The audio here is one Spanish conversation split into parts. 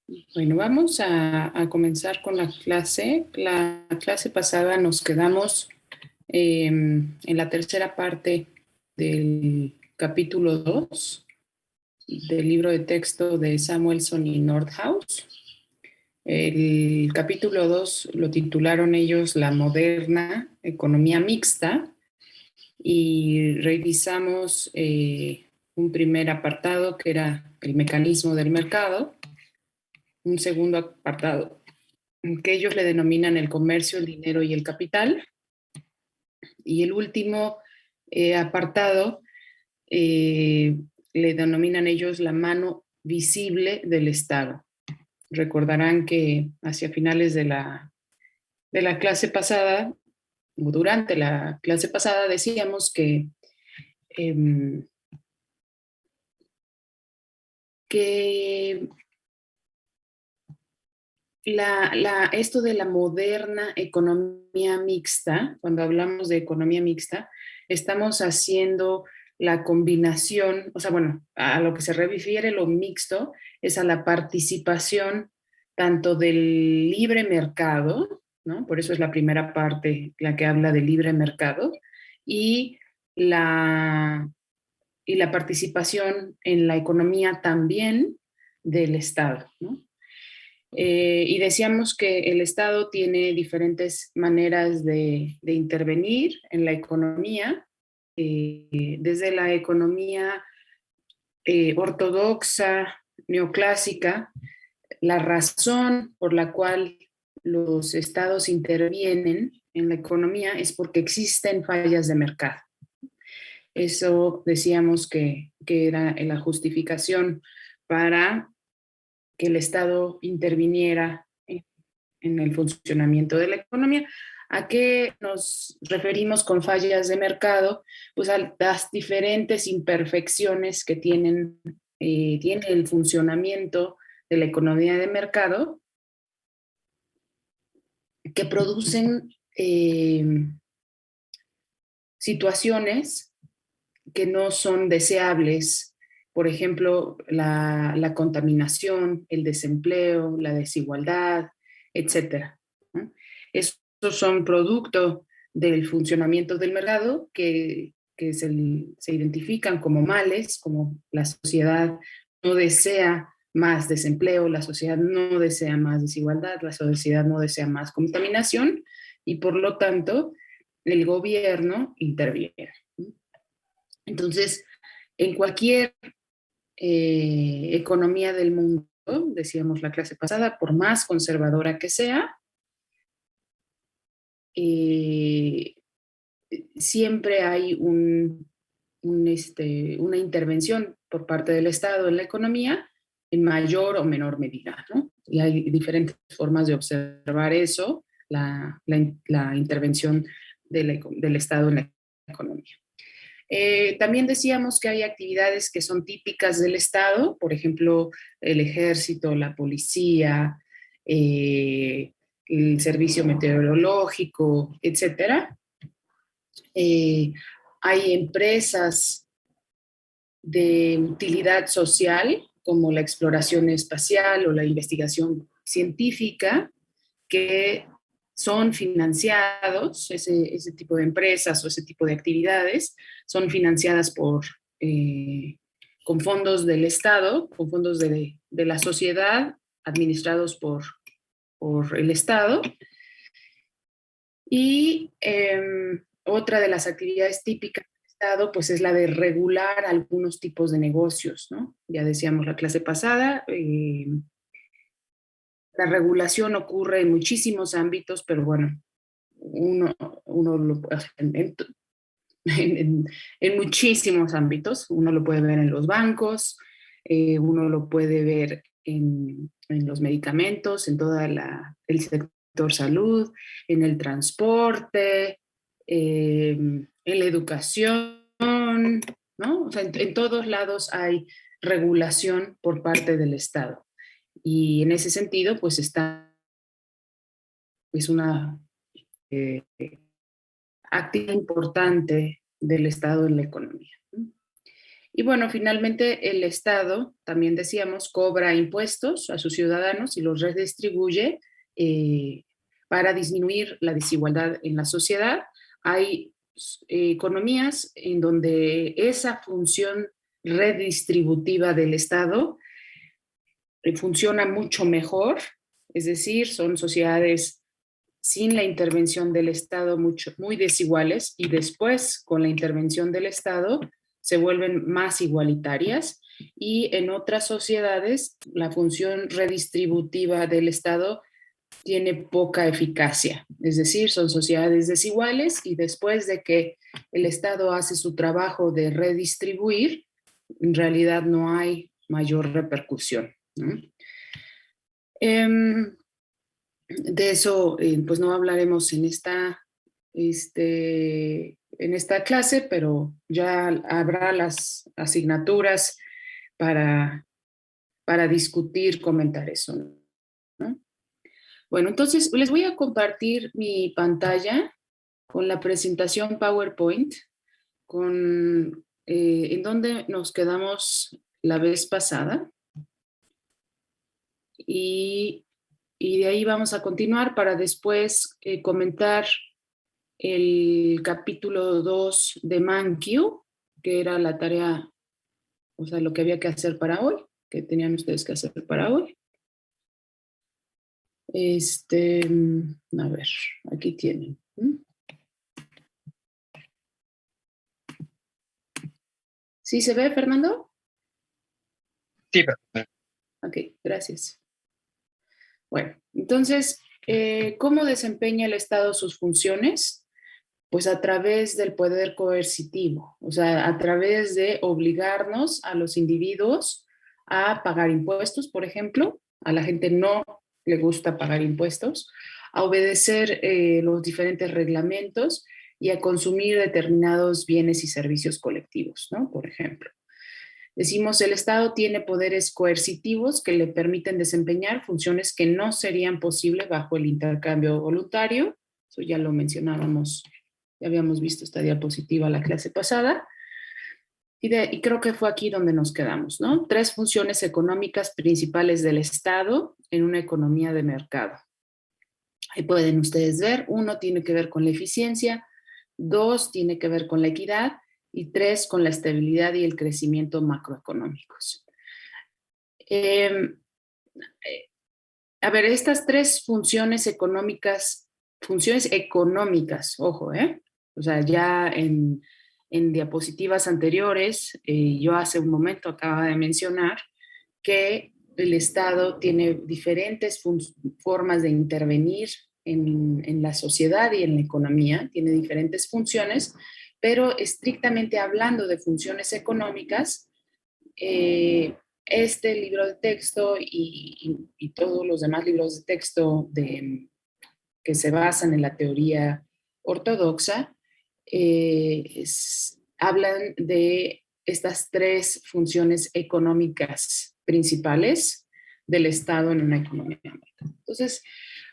Bueno, vamos a comenzar con la clase. La clase pasada nos quedamos en la tercera parte del capítulo 2 del libro de texto de Samuelson y Nordhaus. El capítulo 2 lo titularon ellos La moderna economía mixta y revisamos un primer apartado que era el mecanismo del mercado, un segundo apartado que ellos le denominan el comercio, el dinero y el capital. Y el último apartado le denominan ellos la mano visible del Estado. Recordarán que hacia finales de la clase pasada, o durante la clase pasada, decíamos eh, que esto de la moderna economía mixta, cuando hablamos de economía mixta, estamos haciendo la combinación, o sea, bueno, a lo que se refiere lo mixto es a la participación tanto del libre mercado, ¿no? Por eso es la primera parte la que habla del libre mercado, y la, y la participación en la economía también del Estado, ¿no? Y decíamos que el Estado tiene diferentes maneras de intervenir en la economía, desde la economía ortodoxa, neoclásica. La razón por la cual los estados intervienen en la economía es porque existen fallas de mercado. Eso decíamos que era la justificación para que el Estado interviniera en el funcionamiento de la economía. ¿A qué nos referimos con fallas de mercado? Pues a las diferentes imperfecciones que tiene el funcionamiento de la economía de mercado que producen situaciones que no son deseables. Por ejemplo, la contaminación, el desempleo, la desigualdad, etcétera, ¿no? Estos son producto del funcionamiento del mercado que se identifican como males, como la sociedad no desea más desempleo, la sociedad no desea más desigualdad, la sociedad no desea más contaminación y por lo tanto el gobierno interviene. Entonces, en cualquier economía del mundo, decíamos la clase pasada, por más conservadora que sea, eh, siempre hay una intervención por parte del Estado en la economía en mayor o menor medida, ¿no? Y hay diferentes formas de observar eso, la intervención del Estado en la economía. También decíamos que hay actividades que son típicas del Estado, por ejemplo, el ejército, la policía, el servicio meteorológico, etcétera. Hay empresas de utilidad social, como la exploración espacial o la investigación científica, que son financiados, ese tipo de empresas o ese tipo de actividades son financiadas con fondos del Estado, con fondos de la sociedad, administrados por el Estado. Y otra de las actividades típicas del Estado, pues es la de regular algunos tipos de negocios, ¿no? Ya decíamos la clase pasada, la regulación ocurre en muchísimos ámbitos, pero bueno, uno, uno lo, en muchísimos ámbitos. Uno lo puede ver en los bancos, uno lo puede ver en los medicamentos, en todo el sector salud, en el transporte, en la educación, ¿no? O sea, en todos lados hay regulación por parte del Estado. Y en ese sentido, pues es una eh, actividad importante del Estado en la economía. Y bueno, finalmente el Estado, también decíamos, cobra impuestos a sus ciudadanos y los redistribuye eh, para disminuir la desigualdad en la sociedad. Hay economías en donde esa función redistributiva del Estado funciona mucho mejor, es decir, son sociedades sin la intervención del Estado muy desiguales y después con la intervención del Estado se vuelven más igualitarias y en otras sociedades la función redistributiva del Estado tiene poca eficacia, es decir, son sociedades desiguales y después de que el Estado hace su trabajo de redistribuir, en realidad no hay mayor repercusión, ¿no? De eso, pues no hablaremos en esta clase, pero ya habrá las asignaturas para, para discutir, comentar eso, ¿no? Bueno, entonces les voy a compartir mi pantalla con la presentación PowerPoint, en donde nos quedamos la vez pasada. Y, y de ahí vamos a continuar para después comentar el capítulo 2 de ManQ, que era la tarea, o sea, lo que había que hacer para hoy, que tenían ustedes que hacer para hoy. A ver, aquí tienen. ¿Sí se ve, Fernando? Sí, perfecto. Ok, gracias. Bueno, entonces, ¿cómo desempeña el Estado sus funciones? Pues a través del poder coercitivo, o sea, a través de obligarnos a los individuos a pagar impuestos, por ejemplo. A la gente no le gusta pagar impuestos, a obedecer los diferentes reglamentos y a consumir determinados bienes y servicios colectivos, ¿no? Por ejemplo. Decimos, el Estado tiene poderes coercitivos que le permiten desempeñar funciones que no serían posibles bajo el intercambio voluntario. Eso ya lo mencionábamos, ya habíamos visto esta diapositiva la clase pasada. Y creo que fue aquí donde nos quedamos, ¿no? 3 funciones económicas principales del Estado en una economía de mercado. Ahí pueden ustedes ver, 1 tiene que ver con la eficiencia, 2 tiene que ver con la equidad y 3 con la estabilidad y el crecimiento macroeconómicos. Eh, a ver, estas 3 funciones económicas, ojo, o sea, ya en diapositivas anteriores, yo hace un momento acaba de mencionar que el Estado tiene diferentes formas de intervenir en la sociedad y en la economía, tiene diferentes funciones, pero estrictamente hablando de funciones económicas, este libro de texto y todos los demás libros de texto que se basan en la teoría ortodoxa hablan de estas 3 funciones económicas principales del Estado en una economía. Entonces,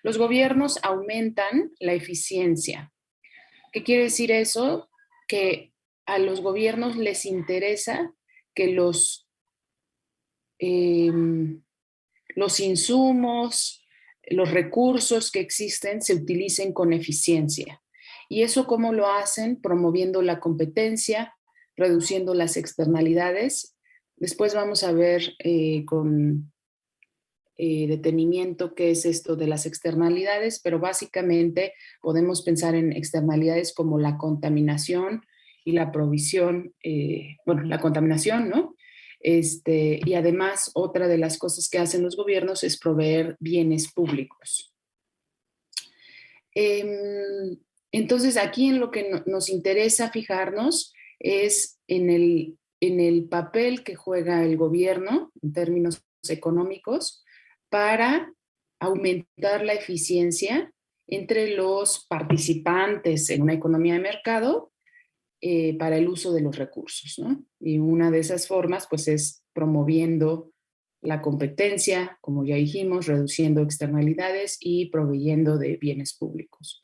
los gobiernos aumentan la eficiencia. ¿Qué quiere decir eso? Que a los gobiernos les interesa que eh, los insumos, los recursos que existen se utilicen con eficiencia. ¿Y eso cómo lo hacen? Promoviendo la competencia, reduciendo las externalidades. Después vamos a ver con detenimiento qué es esto de las externalidades, pero básicamente podemos pensar en externalidades como la contaminación y la provisión, bueno, la contaminación, ¿no? Y además, otra de las cosas que hacen los gobiernos es proveer bienes públicos. Entonces, aquí en lo que nos interesa fijarnos es en el papel que juega el gobierno en términos económicos para aumentar la eficiencia entre los participantes en una economía de mercado para el uso de los recursos, ¿no? Y una de esas formas, pues, es promoviendo la competencia, como ya dijimos, reduciendo externalidades y proveyendo de bienes públicos.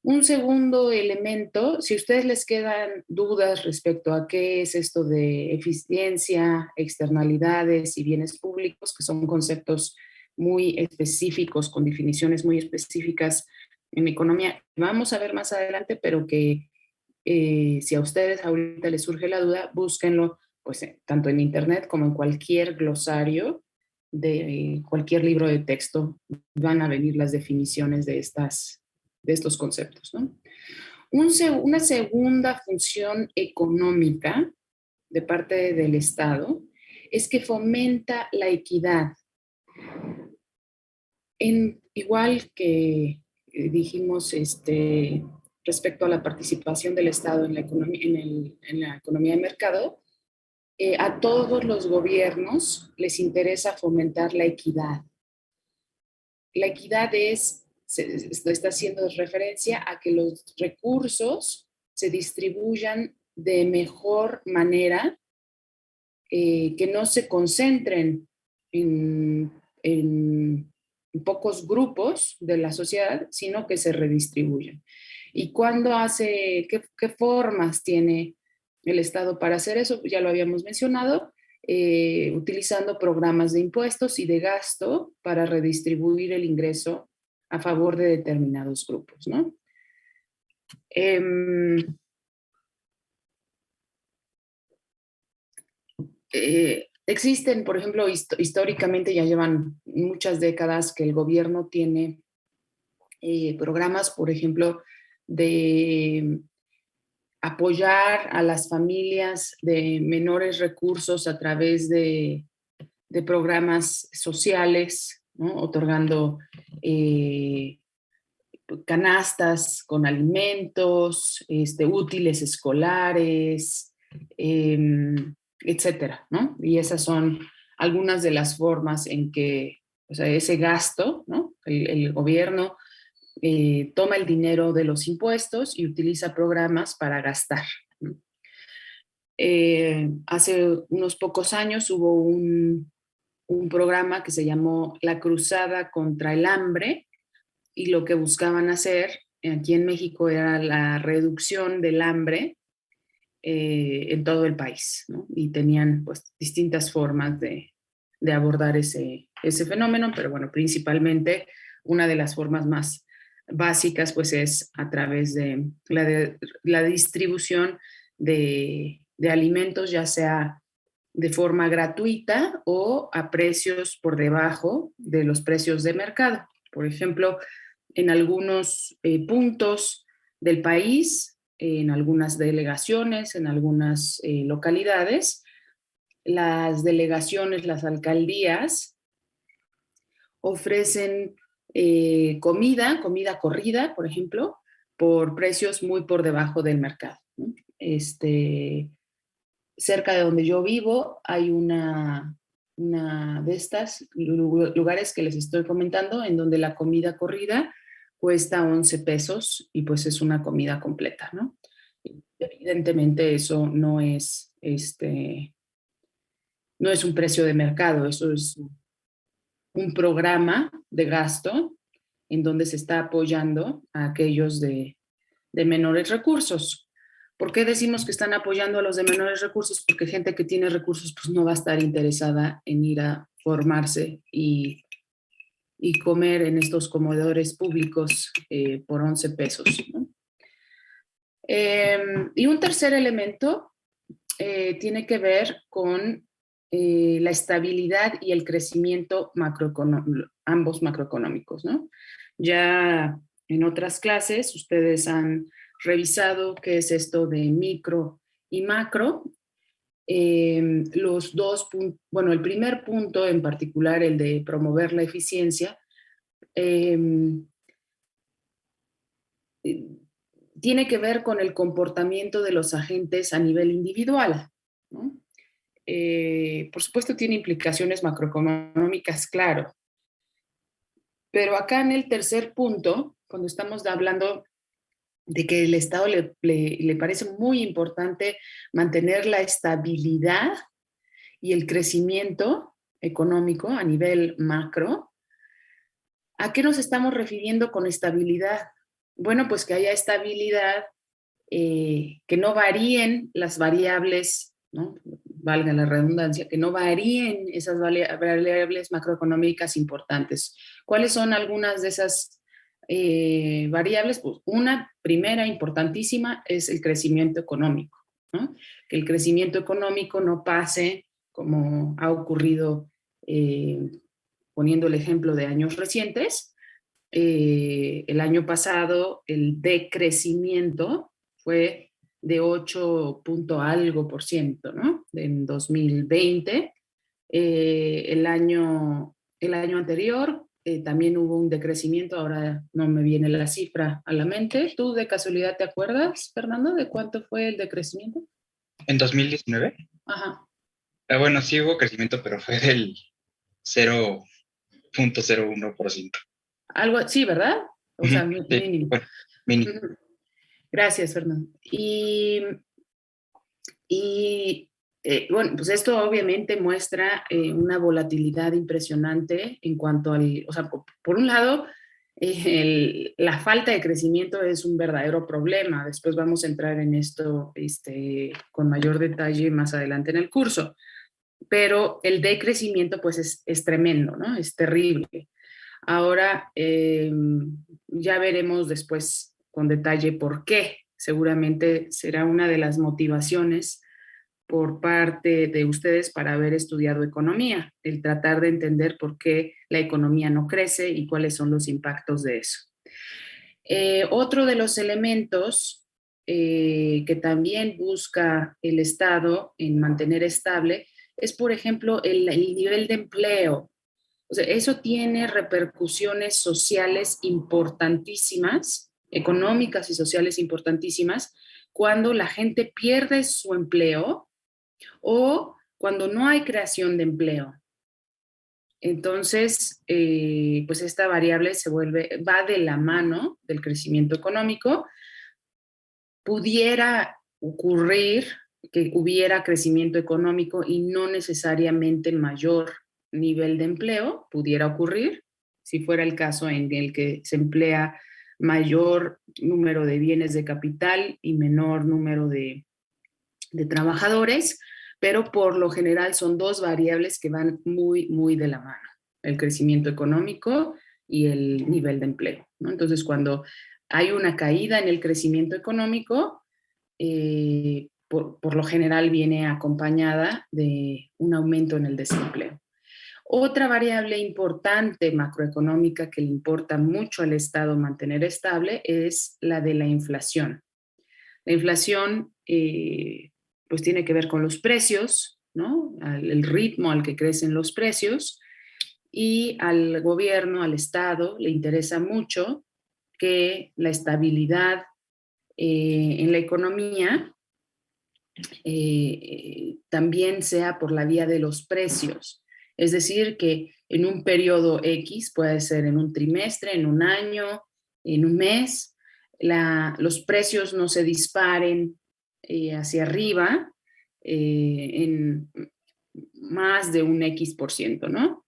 Un segundo elemento, si a ustedes les quedan dudas respecto a qué es esto de eficiencia, externalidades y bienes públicos, que son conceptos muy específicos, con definiciones muy específicas en economía, vamos a ver más adelante, pero que si a ustedes ahorita les surge la duda, búsquenlo pues, tanto en internet como en cualquier glosario de cualquier libro de texto, van a venir las definiciones de estos conceptos, ¿no? Una segunda función económica de parte del Estado es que fomenta la equidad. Igual que dijimos respecto a la participación del Estado en la economía, en la economía de mercado, a todos los gobiernos les interesa fomentar la equidad. La equidad está haciendo referencia a que los recursos se distribuyan de mejor manera, que no se concentren en pocos grupos de la sociedad, sino que se redistribuyan. ¿Y qué formas tiene el Estado para hacer eso? Ya lo habíamos mencionado, utilizando programas de impuestos y de gasto para redistribuir el ingreso a favor de determinados grupos, ¿no? Existen, por ejemplo, históricamente ya llevan muchas décadas que el gobierno tiene programas, por ejemplo, de apoyar a las familias de menores recursos a través de programas sociales, ¿no? Otorgando canastas con alimentos, útiles escolares, etcétera, ¿no? Y esas son algunas de las formas en que, o sea, ese gasto, ¿no? El gobierno toma el dinero de los impuestos y utiliza programas para gastar. Hace unos pocos años hubo un programa que se llamó La Cruzada contra el Hambre, y lo que buscaban hacer aquí en México era la reducción del hambre en todo el país, ¿no? Y tenían pues distintas formas de abordar ese fenómeno, pero bueno, principalmente una de las formas más básicas pues es a través de la distribución de alimentos, ya sea de forma gratuita o a precios por debajo de los precios de mercado. Por ejemplo, en algunos puntos del país, en algunas delegaciones, en algunas localidades, las delegaciones, las alcaldías ofrecen comida corrida, por ejemplo, por precios muy por debajo del mercado, ¿no? Cerca de donde yo vivo hay una de estas lugares que les estoy comentando, en donde la comida corrida cuesta 11 pesos y pues es una comida completa, ¿no? Evidentemente eso no es un precio de mercado, eso es un programa de gasto en donde se está apoyando a aquellos de menores recursos. ¿Por qué decimos que están apoyando a los de menores recursos? Porque gente que tiene recursos pues no va a estar interesada en ir a formarse y comer en estos comedores públicos por 11 pesos, ¿no? Y un tercer elemento tiene que ver con la estabilidad y el crecimiento ambos macroeconómicos, ¿no? Ya en otras clases ustedes han revisado qué es esto de micro y macro. Bueno, el primer punto en particular, el de promover la eficiencia, eh, tiene que ver con el comportamiento de los agentes a nivel individual, ¿no? Por supuesto tiene implicaciones macroeconómicas, claro, pero acá en el tercer punto, cuando estamos hablando de que el Estado le parece muy importante mantener la estabilidad y el crecimiento económico a nivel macro, ¿a qué nos estamos refiriendo con estabilidad? Bueno, pues que haya estabilidad, que no varíen las variables, ¿no? Valga la redundancia, que no varíen esas variables macroeconómicas importantes. ¿Cuáles son algunas de esas variables? Pues una primera importantísima es el crecimiento económico, ¿no? Que el crecimiento económico no pase como ha ocurrido, poniendo el ejemplo de años recientes. El año pasado el decrecimiento fue de 8 punto algo por ciento, ¿no? En 2020. El año anterior también hubo un decrecimiento, ahora no me viene la cifra a la mente. ¿Tú de casualidad te acuerdas, Fernando, de cuánto fue el decrecimiento? En 2019, Ajá. bueno, sí hubo crecimiento, pero fue del 0.01%. Algo, sí, ¿verdad? O Ujú, sea, sí, mínimo. bueno, mini. Ujú. Gracias, Fernando. Bueno, pues esto obviamente muestra una volatilidad impresionante en cuanto al, o sea, por un lado, la falta de crecimiento es un verdadero problema. Después vamos a entrar en esto con mayor detalle más adelante en el curso. Pero el decrecimiento pues es tremendo, ¿no? Es terrible. Ahora, ya veremos después con detalle por qué. Seguramente será una de las motivaciones por parte de ustedes para haber estudiado economía, el tratar de entender por qué la economía no crece y cuáles son los impactos de eso. Otro de los elementos que también busca el Estado en mantener estable es, por ejemplo, el nivel de empleo. O sea, eso tiene repercusiones sociales importantísimas, económicas y sociales importantísimas, cuando la gente pierde su empleo o cuando no hay creación de empleo. Entonces, pues esta variable va de la mano del crecimiento económico. Pudiera ocurrir que hubiera crecimiento económico y no necesariamente mayor nivel de empleo, pudiera ocurrir, si fuera el caso en el que se emplea mayor número de bienes de capital y menor número de trabajadores, pero por lo general son dos variables que van muy, muy de la mano, el crecimiento económico y el nivel de empleo, ¿no? Entonces, cuando hay una caída en el crecimiento económico, por lo general viene acompañada de un aumento en el desempleo. Otra variable importante macroeconómica que le importa mucho al Estado mantener estable es la de la inflación. La inflación, pues tiene que ver con los precios, ¿no? El ritmo al que crecen los precios, y al gobierno, al Estado, le interesa mucho que la estabilidad en la economía también sea por la vía de los precios. Es decir, que en un periodo X, puede ser en un trimestre, en un año, en un mes, los precios no se disparen hacia arriba en más de un X%, ¿no?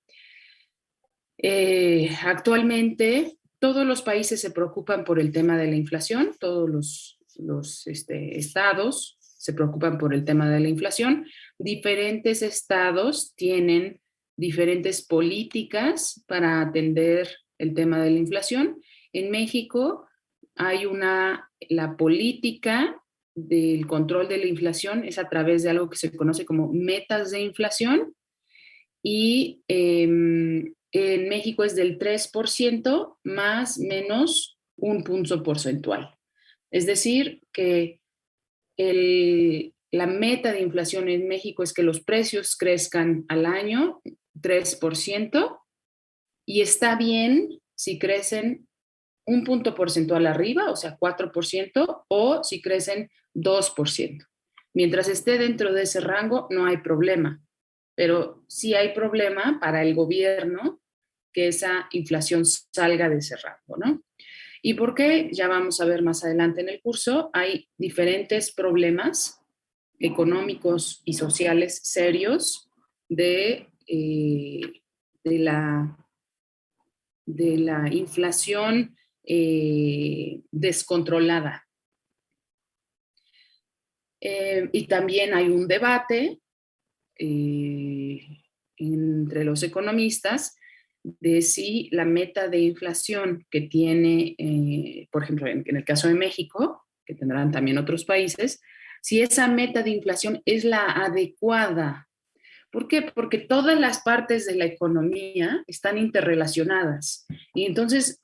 Actualmente todos los países se preocupan por el tema de la inflación, todos los estados se preocupan por el tema de la inflación. Diferentes estados tienen diferentes políticas para atender el tema de la inflación. En México hay la política del control de la inflación es a través de algo que se conoce como metas de inflación, y en México es del 3% más menos un punto porcentual. Es decir, que la meta de inflación en México es que los precios crezcan al año 3%, y está bien si crecen un punto porcentual arriba, o sea, 4%, o si crecen 2%. Mientras esté dentro de ese rango, no hay problema, pero sí hay problema para el gobierno que esa inflación salga de ese rango, ¿no? ¿Y por qué? Ya vamos a ver más adelante en el curso. Hay diferentes problemas económicos y sociales serios de la inflación descontrolada. Y también hay un debate entre los economistas de si la meta de inflación que tiene, por ejemplo, en el caso de México, que tendrán también otros países, si esa meta de inflación es la adecuada. ¿Por qué? Porque todas las partes de la economía están interrelacionadas. Y entonces,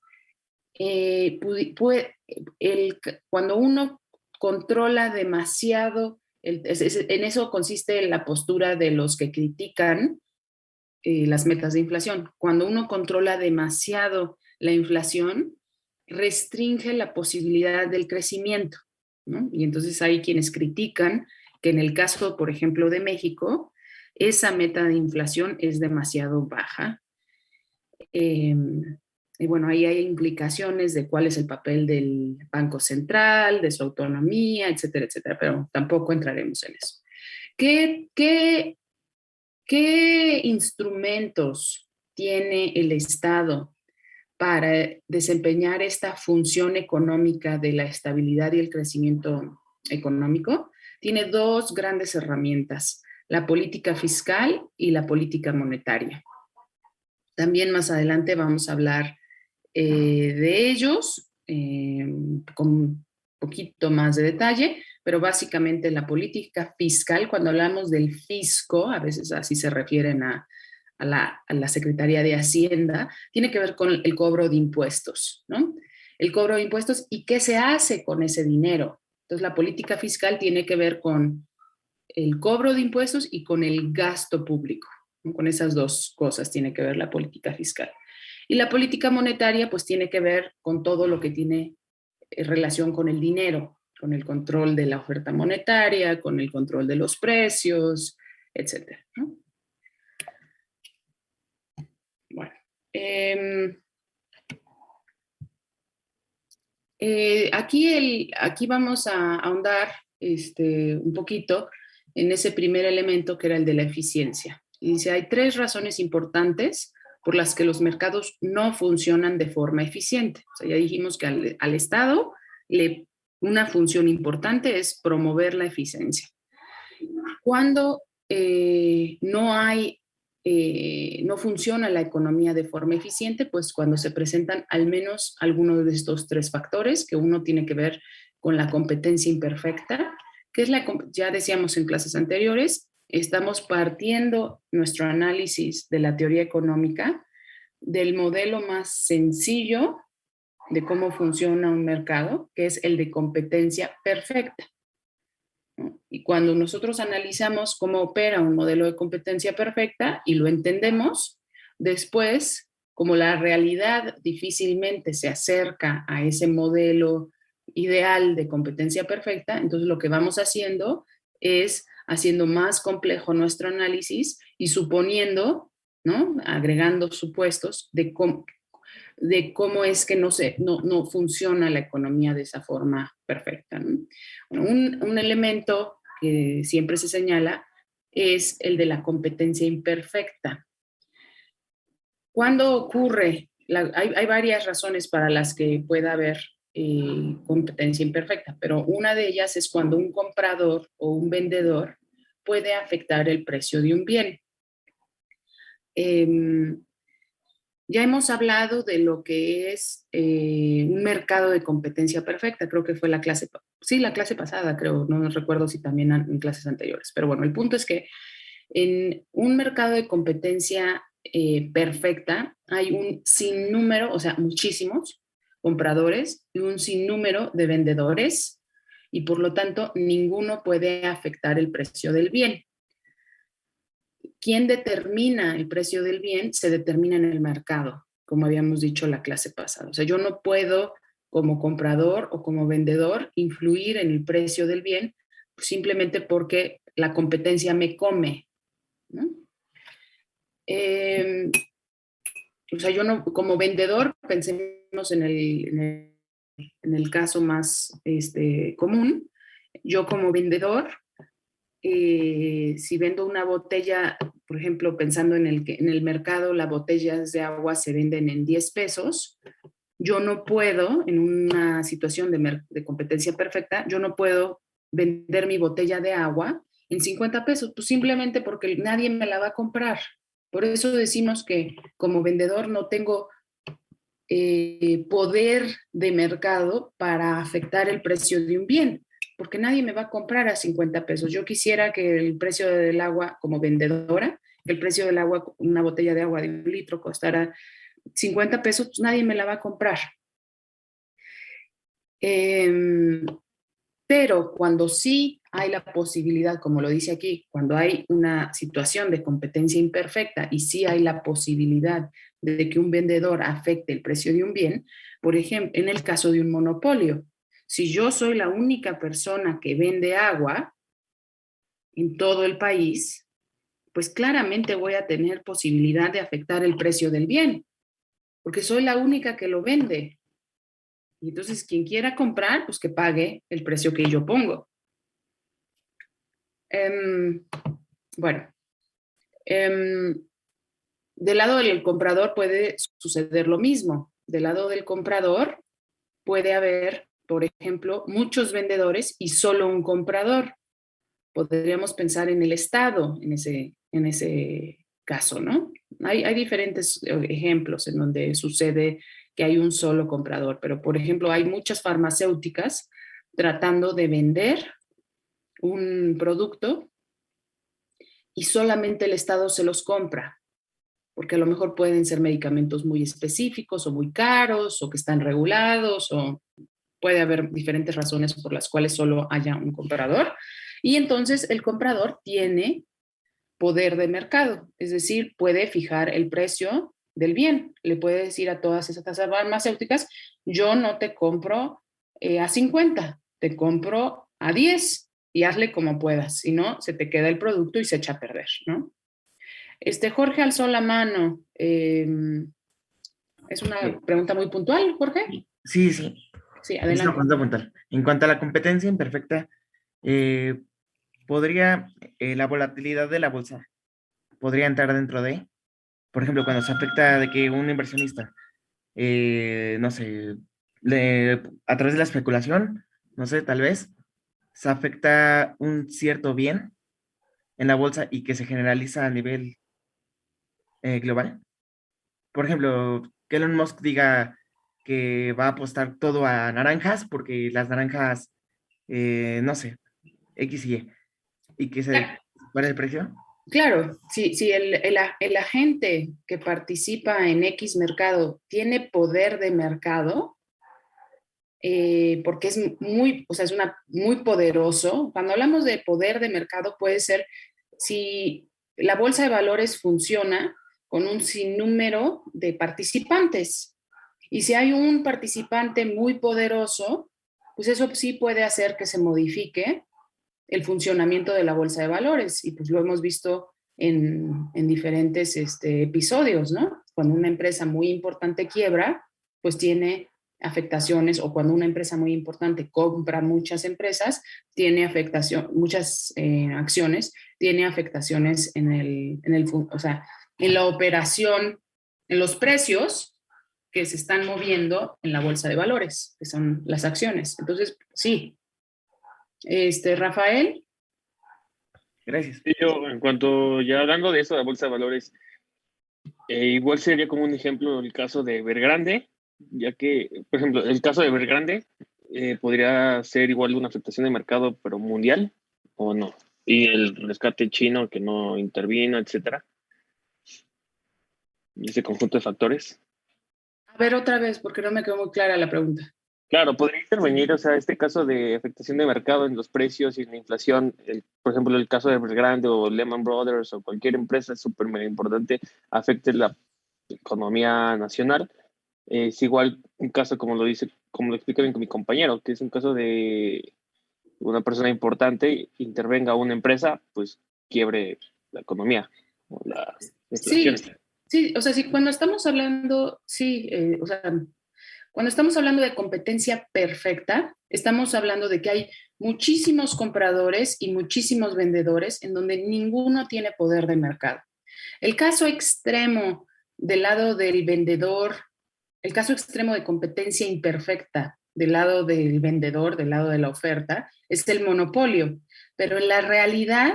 cuando uno controla demasiado, en eso consiste la postura de los que critican las metas de inflación. Cuando uno controla demasiado la inflación, restringe la posibilidad del crecimiento, ¿no? Y entonces hay quienes critican que en el caso, por ejemplo, de México, esa meta de inflación es demasiado baja. Y bueno, ahí hay implicaciones de cuál es el papel del Banco Central, de su autonomía, etcétera, etcétera, pero tampoco entraremos en eso. ¿Qué instrumentos tiene el Estado para desempeñar esta función económica de la estabilidad y el crecimiento económico? Tiene dos grandes herramientas, la política fiscal y la política monetaria. También más adelante vamos a hablar de ellos con un poquito más de detalle, pero básicamente la política fiscal, cuando hablamos del fisco, a veces así se refieren a la Secretaría de Hacienda, tiene que ver con el cobro de impuestos, ¿no? El cobro de impuestos y qué se hace con ese dinero. Entonces, la política fiscal tiene que ver con el cobro de impuestos y con el gasto público, ¿no? Con esas dos cosas tiene que ver la política fiscal. Y la política monetaria, pues tiene que ver con todo lo que tiene relación con el dinero, con el control de la oferta monetaria, con el control de los precios, etcétera, ¿no? Bueno, aquí vamos a ahondar un poquito en ese primer elemento que era el de la eficiencia. Y dice, hay tres razones importantes por las que los mercados no funcionan de forma eficiente. O sea, ya dijimos que al Estado una función importante es promover la eficiencia. Cuando no funciona la economía de forma eficiente, pues cuando se presentan al menos algunos de estos tres factores, que uno tiene que ver con la competencia imperfecta, que es ya decíamos en clases anteriores, estamos partiendo nuestro análisis de la teoría económica del modelo más sencillo de cómo funciona un mercado, que es el de competencia perfecta. Y cuando nosotros analizamos cómo opera un modelo de competencia perfecta y lo entendemos, después, como la realidad difícilmente se acerca a ese modelo ideal de competencia perfecta, entonces lo que vamos haciendo es haciendo más complejo nuestro análisis y suponiendo, ¿no? Agregando supuestos de cómo es que no funciona la economía de esa forma perfecta, ¿no? Bueno, un elemento que siempre se señala es el de la competencia imperfecta. ¿Cuándo ocurre? Hay varias razones para las que pueda haber competencia imperfecta, pero una de ellas es cuando un comprador o un vendedor puede afectar el precio de un bien. Ya hemos hablado de lo que es un mercado de competencia perfecta, creo que fue la clase pasada, creo, no recuerdo si también en clases anteriores, pero bueno, el punto es que en un mercado de competencia perfecta hay un sinnúmero, o sea, muchísimos compradores y un sinnúmero de vendedores y por lo tanto ninguno puede afectar el precio del bien. ¿Quién determina el precio del bien? Se determina en el mercado, como habíamos dicho la clase pasada. O sea, yo no puedo como comprador o como vendedor influir en el precio del bien simplemente porque la competencia me come, ¿no? O sea, yo no, como vendedor, pensemos en el caso más común, yo como vendedor, si vendo una botella, por ejemplo, pensando en el mercado, las botellas de agua se venden en 10 pesos, yo no puedo, en una situación de competencia perfecta, yo no puedo vender mi botella de agua en 50 pesos, pues simplemente porque nadie me la va a comprar. Por eso decimos que como vendedor no tengo poder de mercado para afectar el precio de un bien, porque nadie me va a comprar a 50 pesos. Yo quisiera que el precio del agua, como vendedora, que el precio del agua, una botella de agua de 1 litro costara 50 pesos, pues nadie me la va a comprar. Pero cuando sí hay la posibilidad, como lo dice aquí, cuando hay una situación de competencia imperfecta y sí hay la posibilidad de que un vendedor afecte el precio de un bien, por ejemplo, en el caso de un monopolio, si yo soy la única persona que vende agua en todo el país, pues claramente voy a tener posibilidad de afectar el precio del bien, porque soy la única que lo vende. Y entonces, quien quiera comprar, pues que pague el precio que yo pongo. Bueno, del lado del comprador puede suceder lo mismo. Del lado del comprador puede haber, por ejemplo, muchos vendedores y solo un comprador. Podríamos pensar en el Estado en ese caso, ¿no? Hay diferentes ejemplos en donde sucede que hay un solo comprador, pero por ejemplo hay muchas farmacéuticas tratando de vender un producto y solamente el Estado se los compra, porque a lo mejor pueden ser medicamentos muy específicos o muy caros o que están regulados o puede haber diferentes razones por las cuales solo haya un comprador. Y entonces el comprador tiene poder de mercado, es decir, puede fijar el precio del bien. Le puede decir a todas esas farmacéuticas, yo no te compro a 50, te compro a 10 y hazle como puedas, si no, se te queda el producto y se echa a perder, ¿no? Jorge alzó la mano. Es una pregunta muy puntual, Jorge. Sí, sí. Sí, Es una adelante. pregunta puntual. En cuanto a la competencia imperfecta, eh, ¿podría la volatilidad de la bolsa podría entrar dentro de, por ejemplo, cuando se afecta de que un inversionista, no sé, a través de la especulación, no sé, tal vez, se afecta un cierto bien en la bolsa y que se generaliza a nivel global? Por ejemplo, que Elon Musk diga que va a apostar todo a naranjas porque las naranjas, no sé, X y que se ¿cuál es el precio? Claro, si el agente que participa en X mercado tiene poder de mercado, porque es muy, o sea, muy poderoso. Cuando hablamos de poder de mercado, puede ser si la bolsa de valores funciona con un sinnúmero de participantes. Y si hay un participante muy poderoso, pues eso sí puede hacer que se modifique el funcionamiento de la bolsa de valores. Y pues lo hemos visto en diferentes episodios, ¿no? Cuando una empresa muy importante quiebra, pues tiene afectaciones, o cuando una empresa muy importante compra muchas empresas, tiene afectación, muchas acciones, tiene afectaciones o sea, en la operación, en los precios que se están moviendo en la bolsa de valores, que son las acciones. Entonces, sí. Rafael. Gracias. Sí, yo, en cuanto ya hablando de eso, de bolsa de valores, igual sería como un ejemplo el caso de Evergrande, ya que, por ejemplo, el caso de Evergrande podría ser igual una afectación de mercado, pero mundial, o no. Y el rescate chino que no intervino, etcétera. Y ese conjunto de factores. A ver otra vez, porque no me quedó muy clara la pregunta. Claro, podría intervenir, o sea, este caso de afectación de mercado en los precios y en la inflación, por ejemplo, el caso de Evergrande o Lehman Brothers o cualquier empresa súper mega importante, afecte la economía nacional. Es igual un caso como lo dice, como lo explica bien mi compañero, que es un caso de una persona importante intervenga una empresa, pues quiebre la economía o la inflación. Sí, sí, o sea, sí, cuando estamos hablando, sí, o sea, cuando estamos hablando de competencia perfecta, estamos hablando de que hay muchísimos compradores y muchísimos vendedores en donde ninguno tiene poder de mercado. El caso extremo del lado del vendedor el caso extremo de competencia imperfecta del lado del vendedor, del lado de la oferta, es el monopolio. Pero en la realidad,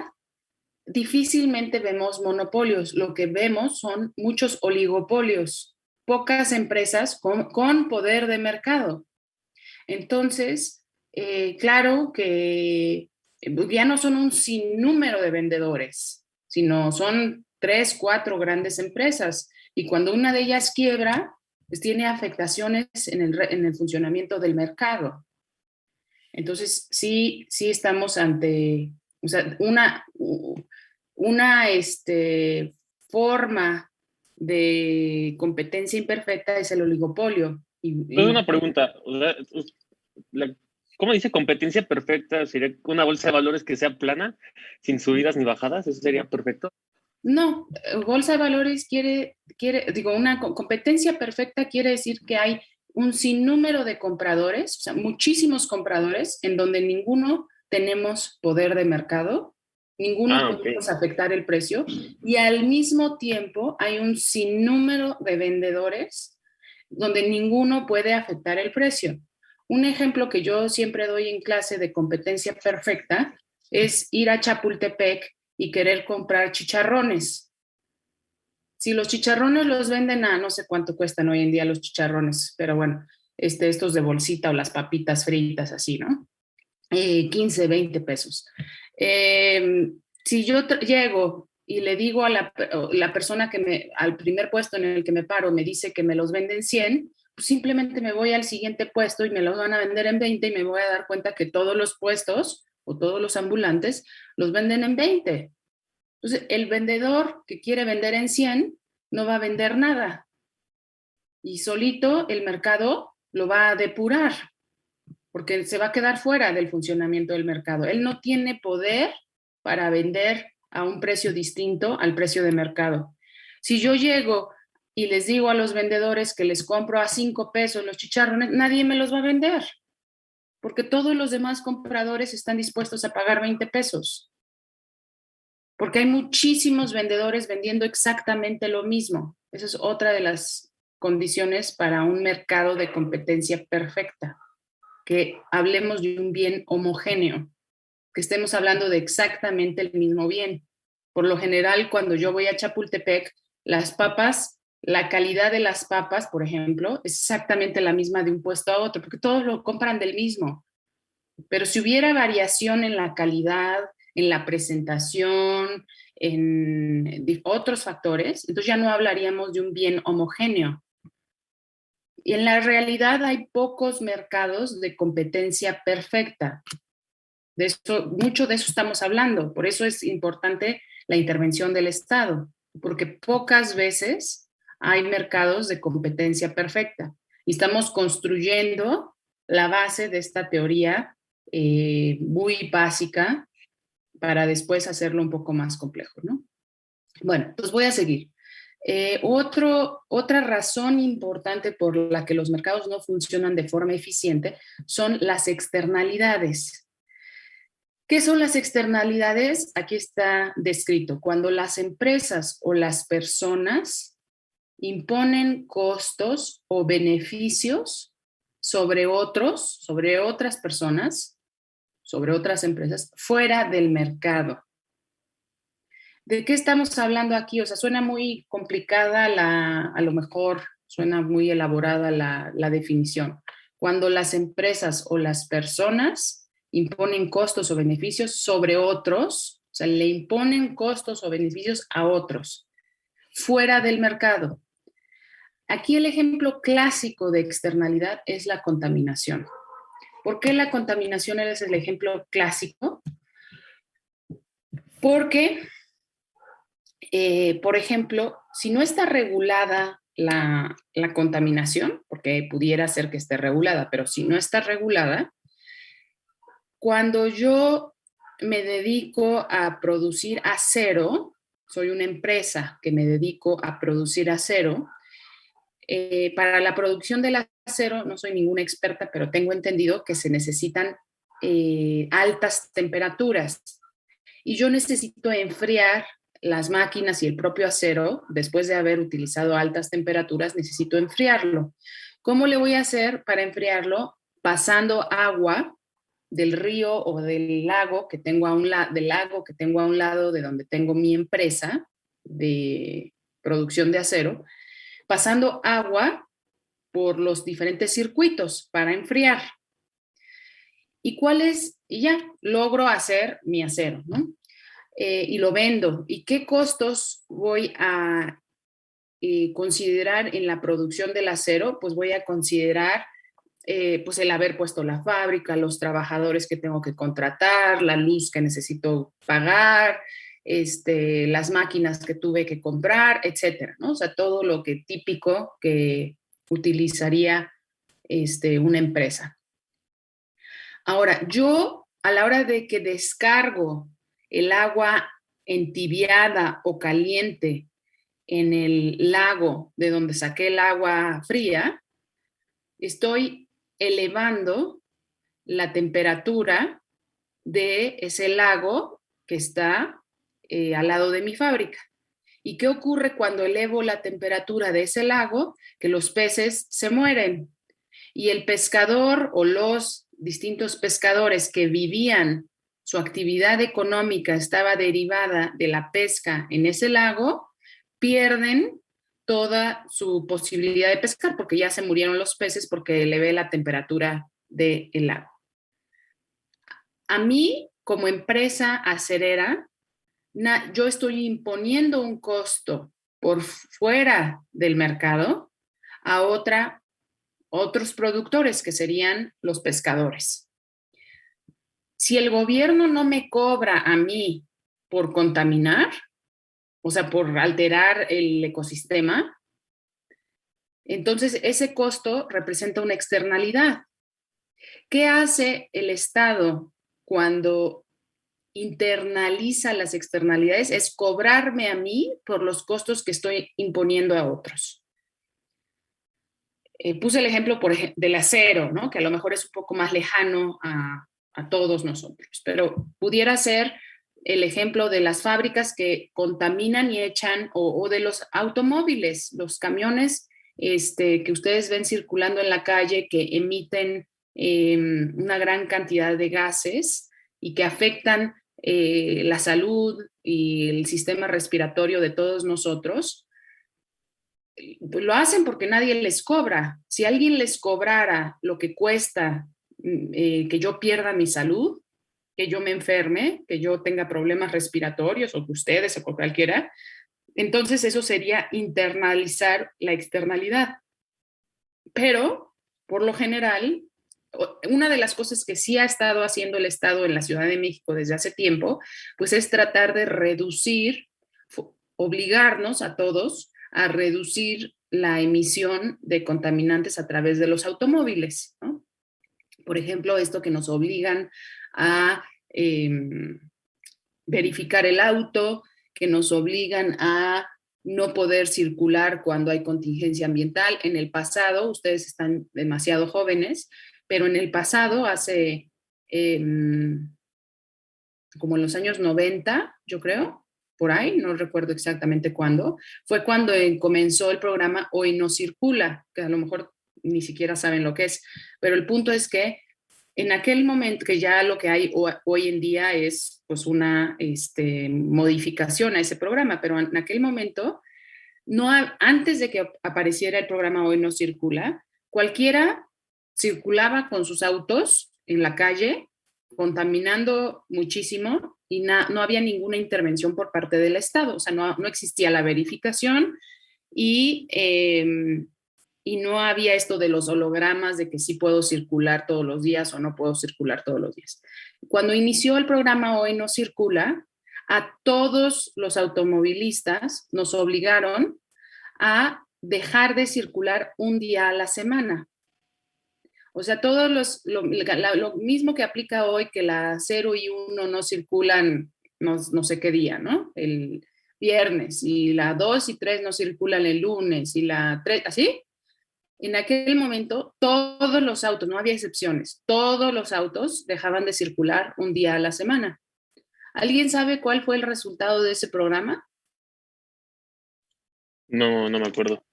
difícilmente vemos monopolios. Lo que vemos son muchos oligopolios, pocas empresas con poder de mercado. Entonces, claro que ya no son un sinnúmero de vendedores, sino son 3, 4 grandes empresas. Y cuando una de ellas quiebra, pues tiene afectaciones en el funcionamiento del mercado. Entonces, sí estamos ante, o sea, una forma de competencia imperfecta es el oligopolio. Entonces, una pregunta, ¿cómo dice competencia perfecta? ¿Sería una bolsa de valores que sea plana, sin subidas ni bajadas? ¿Eso sería perfecto? No, bolsa de valores una competencia perfecta quiere decir que hay un sinnúmero de compradores, o sea, muchísimos compradores, en donde ninguno tenemos poder de mercado, ninguno podemos afectar el precio, y al mismo tiempo hay un sinnúmero de vendedores donde ninguno puede afectar el precio. Un ejemplo que yo siempre doy en clase de competencia perfecta es ir a Chapultepec y querer comprar chicharrones. Si los chicharrones los venden a, no sé cuánto cuestan hoy en día los chicharrones, pero bueno, estos de bolsita o las papitas fritas así, ¿no? 15, 20 pesos. Si yo llego y le digo a la persona al primer puesto en el que me paro, me dice que me los venden 100, pues simplemente me voy al siguiente puesto y me los van a vender en 20 y me voy a dar cuenta que todos los puestos o todos los ambulantes los venden en 20. Entonces, el vendedor que quiere vender en 100 no va a vender nada. Y solito el mercado lo va a depurar, porque se va a quedar fuera del funcionamiento del mercado. Él no tiene poder para vender a un precio distinto al precio de mercado. Si yo llego y les digo a los vendedores que les compro a 5 pesos los chicharrones, nadie me los va a vender, porque todos los demás compradores están dispuestos a pagar 20 pesos. Porque hay muchísimos vendedores vendiendo exactamente lo mismo. Esa es otra de las condiciones para un mercado de competencia perfecta, que hablemos de un bien homogéneo, que estemos hablando de exactamente el mismo bien. Por lo general, cuando yo voy a Chapultepec, las papas, la calidad de las papas, por ejemplo, es exactamente la misma de un puesto a otro, porque todos lo compran del mismo. Pero si hubiera variación en la calidad, en la presentación, en otros factores, entonces ya no hablaríamos de un bien homogéneo. Y en la realidad hay pocos mercados de competencia perfecta. Mucho de eso estamos hablando. Por eso es importante la intervención del Estado, porque pocas veces hay mercados de competencia perfecta. Y estamos construyendo la base de esta teoría muy básica para después hacerlo un poco más complejo, ¿no? Bueno, pues voy a seguir. Otra razón importante por la que los mercados no funcionan de forma eficiente son las externalidades. ¿Qué son las externalidades? Aquí está descrito. Cuando las empresas o las personas imponen costos o beneficios sobre otras personas, sobre otras empresas, fuera del mercado. ¿De qué estamos hablando aquí? O sea, suena muy complicada, a lo mejor suena muy elaborada la definición. Cuando las empresas o las personas imponen costos o beneficios sobre otros, o sea, le imponen costos o beneficios a otros, fuera del mercado. Aquí el ejemplo clásico de externalidad es la contaminación. ¿Por qué la contaminación es el ejemplo clásico? Porque, por ejemplo, si no está regulada la contaminación, porque pudiera ser que esté regulada, pero si no está regulada, cuando yo me dedico a producir acero, soy una empresa que me dedico a producir acero, para la producción del acero, no soy ninguna experta, pero tengo entendido que se necesitan altas temperaturas. Y yo necesito enfriar las máquinas y el propio acero, después de haber utilizado altas temperaturas, necesito enfriarlo. ¿Cómo le voy a hacer para enfriarlo? Pasando agua del río o del lago que tengo a un lado de donde tengo mi empresa de producción de acero, pasando agua por los diferentes circuitos para enfriar. Y ya logro hacer mi acero, ¿no? Y lo vendo. ¿Y qué costos voy a considerar en la producción del acero? Pues voy a considerar pues el haber puesto la fábrica, los trabajadores que tengo que contratar, la luz que necesito pagar, las máquinas que tuve que comprar, etcétera, ¿no? O sea, todo lo que típico que utilizaría una empresa. Ahora, yo a la hora de que descargo el agua entibiada o caliente en el lago de donde saqué el agua fría, estoy elevando la temperatura de ese lago que está al lado de mi fábrica. ¿Y qué ocurre cuando elevo la temperatura de ese lago? Que los peces se mueren. Y el pescador o los distintos pescadores que vivían, su actividad económica estaba derivada de la pesca en ese lago, pierden toda su posibilidad de pescar porque ya se murieron los peces porque elevé la temperatura del lago. A mí, como empresa acerera, yo estoy imponiendo un costo por fuera del mercado a otros productores, que serían los pescadores. Si el gobierno no me cobra a mí por contaminar, o sea, por alterar el ecosistema, entonces ese costo representa una externalidad. ¿Qué hace el Estado cuando internaliza las externalidades? Es cobrarme a mí por los costos que estoy imponiendo a otros. Puse el ejemplo del acero, ¿no? Que a lo mejor es un poco más lejano a todos nosotros, pero pudiera ser el ejemplo de las fábricas que contaminan y echan, o de los automóviles, los camiones que ustedes ven circulando en la calle, que emiten una gran cantidad de gases y que afectan la salud y el sistema respiratorio de todos nosotros. Pues lo hacen porque nadie les cobra. Si alguien les cobrara lo que cuesta que yo pierda mi salud, que yo me enferme, que yo tenga problemas respiratorios, o que ustedes o cualquiera, entonces eso sería internalizar la externalidad. Pero, por lo general, una de las cosas que sí ha estado haciendo el Estado en la Ciudad de México desde hace tiempo, pues es tratar de reducir, obligarnos a todos a reducir la emisión de contaminantes a través de los automóviles, ¿no? Por ejemplo, esto que nos obligan a verificar el auto, que nos obligan a no poder circular cuando hay contingencia ambiental. En el pasado, ustedes están demasiado jóvenes, pero en el pasado, hace como en los años 90, yo creo, por ahí, no recuerdo exactamente cuándo, fue cuando comenzó el programa Hoy No Circula, que a lo mejor ni siquiera saben lo que es, pero el punto es que en aquel momento, que ya lo que hay hoy en día es pues una modificación a ese programa, pero en aquel momento, antes de que apareciera el programa Hoy No Circula, cualquiera circulaba con sus autos en la calle, contaminando muchísimo, y no había ninguna intervención por parte del Estado. O sea, no existía la verificación y no había esto de los hologramas de que sí puedo circular todos los días o no puedo circular todos los días. Cuando inició el programa Hoy No Circula, a todos los automovilistas nos obligaron a dejar de circular un día a la semana. O sea, lo mismo que aplica hoy, que la 0 y 1 no circulan no sé qué día, ¿no? El viernes, y la 2 y 3 no circulan el lunes, y la 3, ¿así? En aquel momento, todos los autos, no había excepciones, todos los autos dejaban de circular un día a la semana. ¿Alguien sabe cuál fue el resultado de ese programa? No, no me acuerdo.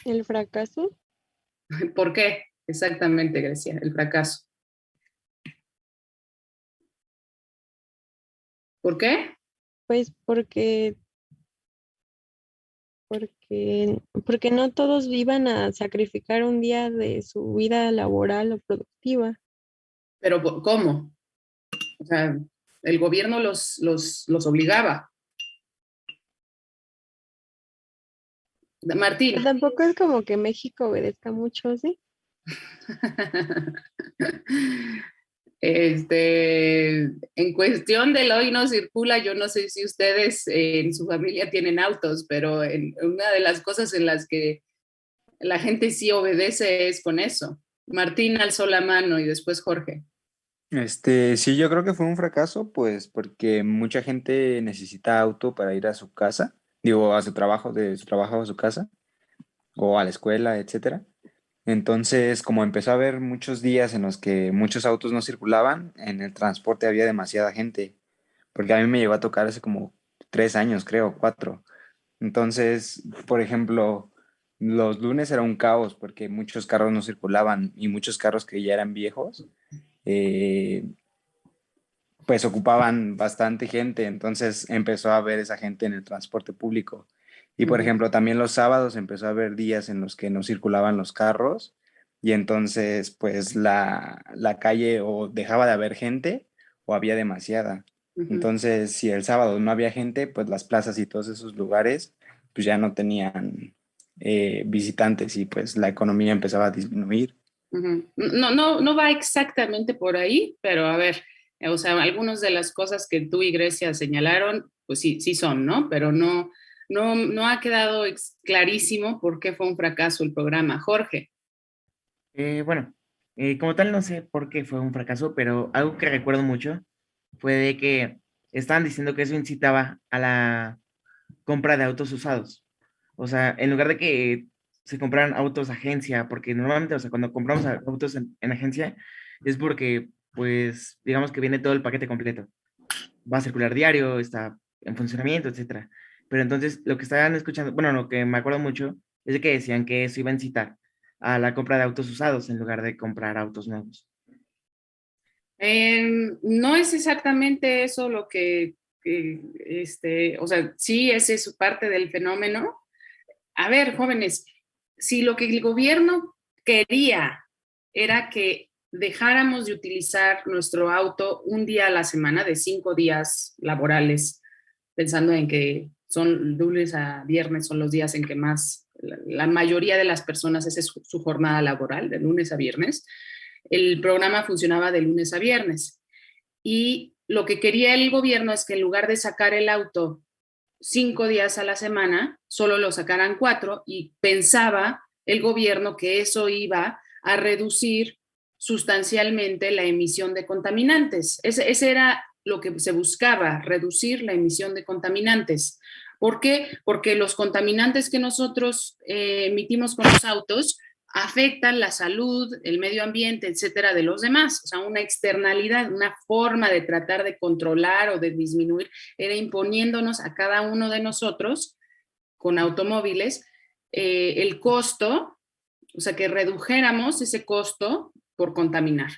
El fracaso, ¿Por qué? Exactamente, Grecia, el fracaso. ¿Por qué? pues porque no todos iban a sacrificar un día de su vida laboral o productiva. Pero ¿cómo? O sea, el gobierno los obligaba. Pero Martín. tampoco es como que México obedezca mucho, ¿sí? En cuestión del hoy no circula, yo no sé si ustedes en su familia tienen autos, pero una de las cosas en las que la gente sí obedece es con eso. Martín alzó la mano y después Jorge. Sí, yo creo que fue un fracaso, pues porque mucha gente necesita auto para ir a su casa, digo, a su trabajo, de su trabajo a su casa, o a la escuela, etcétera. Entonces, como empezó a haber muchos días en los que muchos autos no circulaban, en el transporte había demasiada gente, porque a mí me llegó a tocar hace como 3 años, creo, 4. Entonces, por ejemplo, los lunes era un caos porque muchos carros no circulaban y muchos carros que ya eran viejos, eh, pues ocupaban bastante gente, entonces empezó a haber esa gente en el transporte público. Y por Ujú. ejemplo, también los sábados empezó a haber días en los que no circulaban los carros y entonces pues la calle o dejaba de haber gente o había demasiada. Ujú. Entonces, si el sábado no había gente, pues las plazas y todos esos lugares pues ya no tenían visitantes y pues la economía empezaba a disminuir. Ujú. No, no, no va exactamente por ahí, pero a ver, o sea, algunas de las cosas que tú y Grecia señalaron, pues sí, sí son, ¿no? Pero no, no, no ha quedado clarísimo por qué fue un fracaso el programa. Jorge. Bueno, como tal no sé por qué fue un fracaso, pero algo que recuerdo mucho fue de que estaban diciendo que eso incitaba a la compra de autos usados. O sea, en lugar de que se compraran autos agencia, porque normalmente, o sea, cuando compramos autos en agencia es porque, pues, digamos que viene todo el paquete completo. Va a circular diario, está en funcionamiento, etcétera. Pero entonces lo que estaban escuchando, bueno, lo que me acuerdo mucho es de que decían que eso iba a incitar a la compra de autos usados en lugar de comprar autos nuevos. No es exactamente eso lo o sea, sí, ese es parte del fenómeno. A ver, jóvenes, si lo que el gobierno quería era que dejáramos de utilizar nuestro auto un día a la semana, de 5 días laborales, pensando en que son lunes a viernes, son los días en que más la mayoría de las personas esa es su jornada laboral, de lunes a viernes. El programa funcionaba de lunes a viernes. Y lo que quería el gobierno es que en lugar de sacar el auto 5 días a la semana, solo lo sacaran 4 y pensaba el gobierno que eso iba a reducir sustancialmente la emisión de contaminantes. Ese era lo que se buscaba, reducir la emisión de contaminantes. ¿Por qué? Porque los contaminantes que nosotros emitimos con los autos afectan la salud, el medio ambiente, etcétera, de los demás. O sea, una externalidad, una forma de tratar de controlar o de disminuir era imponiéndonos a cada uno de nosotros con automóviles el costo, o sea, que redujéramos ese costo por contaminar.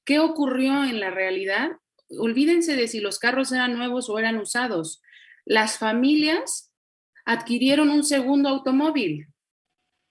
¿Qué ocurrió en la realidad? Olvídense de si los carros eran nuevos o eran usados. Las familias adquirieron un segundo automóvil,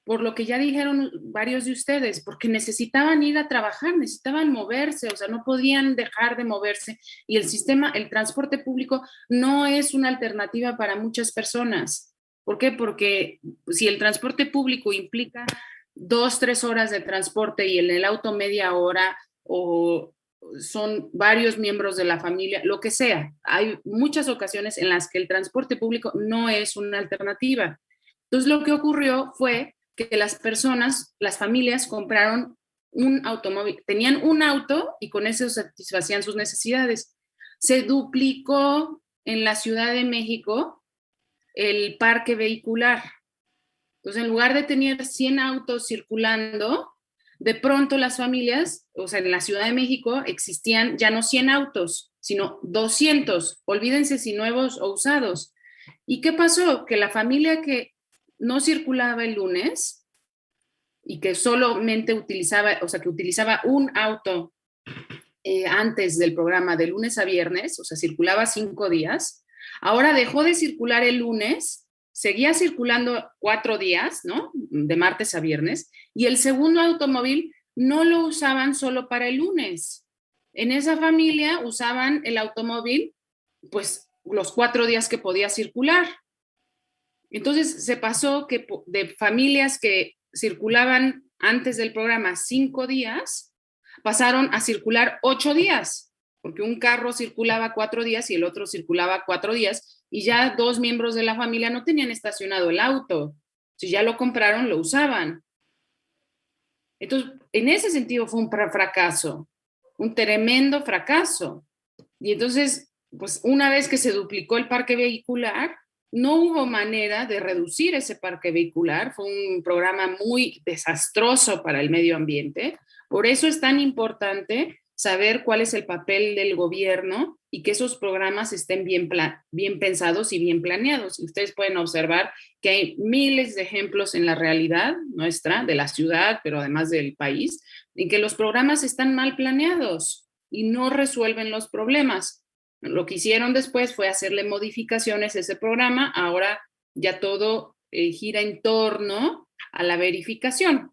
por lo que ya dijeron varios de ustedes, porque necesitaban ir a trabajar, necesitaban moverse, o sea, no podían dejar de moverse y el sistema, el transporte público no es una alternativa para muchas personas. ¿Por qué? Porque si el transporte público implica 2, 3 horas de transporte y en el auto media hora o son varios miembros de la familia, lo que sea, hay muchas ocasiones en las que el transporte público no es una alternativa. Entonces, lo que ocurrió fue que las personas, las familias compraron un automóvil, tenían un auto y con eso satisfacían sus necesidades. Se duplicó en la Ciudad de México el parque vehicular. Entonces, en lugar de tener 100 autos circulando, de pronto las familias, o sea, en la Ciudad de México existían ya no 100 autos, sino 200. Olvídense si nuevos o usados. ¿Y qué pasó? Que la familia que no circulaba el lunes y que solamente utilizaba, o sea, que utilizaba un auto antes del programa de lunes a viernes, o sea, circulaba 5 días, ahora dejó de circular el lunes, seguía circulando 4 días, ¿no? De martes a viernes, y el segundo automóvil no lo usaban solo para el lunes. En esa familia usaban el automóvil, pues, los 4 días que podía circular. Entonces se pasó que de familias que circulaban antes del programa 5 días, pasaron a circular 8 días, porque un carro circulaba 4 días y el otro circulaba 4 días, y ya 2 miembros de la familia no tenían estacionado el auto. Si ya lo compraron, lo usaban. Entonces, en ese sentido fue un fracaso, un tremendo fracaso. Y entonces, pues una vez que se duplicó el parque vehicular, no hubo manera de reducir ese parque vehicular. Fue un programa muy desastroso para el medio ambiente. Por eso es tan importante saber cuál es el papel del gobierno y que esos programas estén bien pensados y bien planeados. Y ustedes pueden observar que hay miles de ejemplos en la realidad nuestra, de la ciudad, pero además del país, en que los programas están mal planeados y no resuelven los problemas. Lo que hicieron después fue hacerle modificaciones a ese programa. Ahora ya todo gira en torno a la verificación,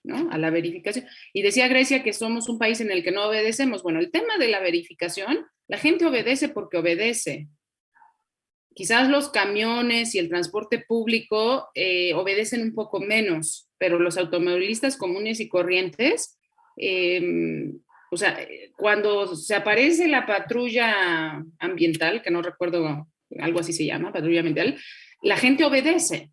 ¿no? A la verificación. Y decía Grecia que somos un país en el que no obedecemos. Bueno, el tema de la verificación, la gente obedece porque obedece. Quizás los camiones y el transporte público obedecen un poco menos, pero los automovilistas comunes y corrientes, o sea, cuando se aparece la patrulla ambiental, que no recuerdo, algo así se llama, patrulla ambiental, la gente obedece.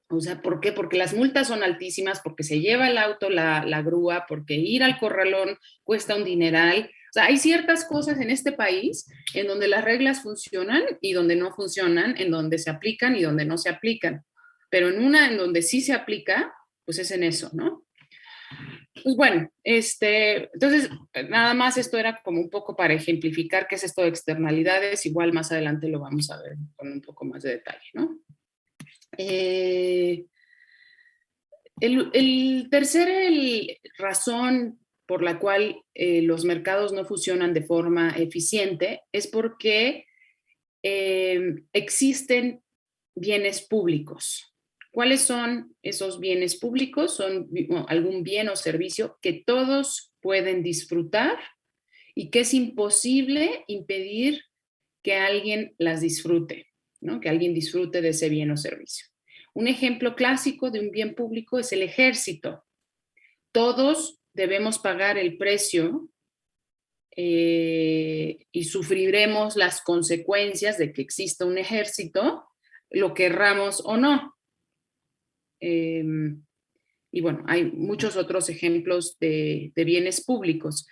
O sea, ¿por qué? Porque las multas son altísimas, porque se lleva el auto la grúa, porque ir al corralón cuesta un dineral. O sea, hay ciertas cosas en este país en donde las reglas funcionan y donde no funcionan, en donde se aplican y donde no se aplican. Pero en una en donde sí se aplica, pues es en eso, ¿no? Pues bueno, entonces, nada más esto era como un poco para ejemplificar qué es esto de externalidades. Igual más adelante lo vamos a ver con un poco más de detalle, ¿no? El tercer razón por la cual los mercados no funcionan de forma eficiente es porque existen bienes públicos. ¿Cuáles son esos bienes públicos? Son algún bien o servicio que todos pueden disfrutar y que es imposible impedir que alguien las disfrute, ¿no? Que alguien disfrute de ese bien o servicio. Un ejemplo clásico de un bien público es el ejército. Todos debemos pagar el precio y sufriremos las consecuencias de que exista un ejército, lo querramos o no. Y bueno, hay muchos otros ejemplos de bienes públicos.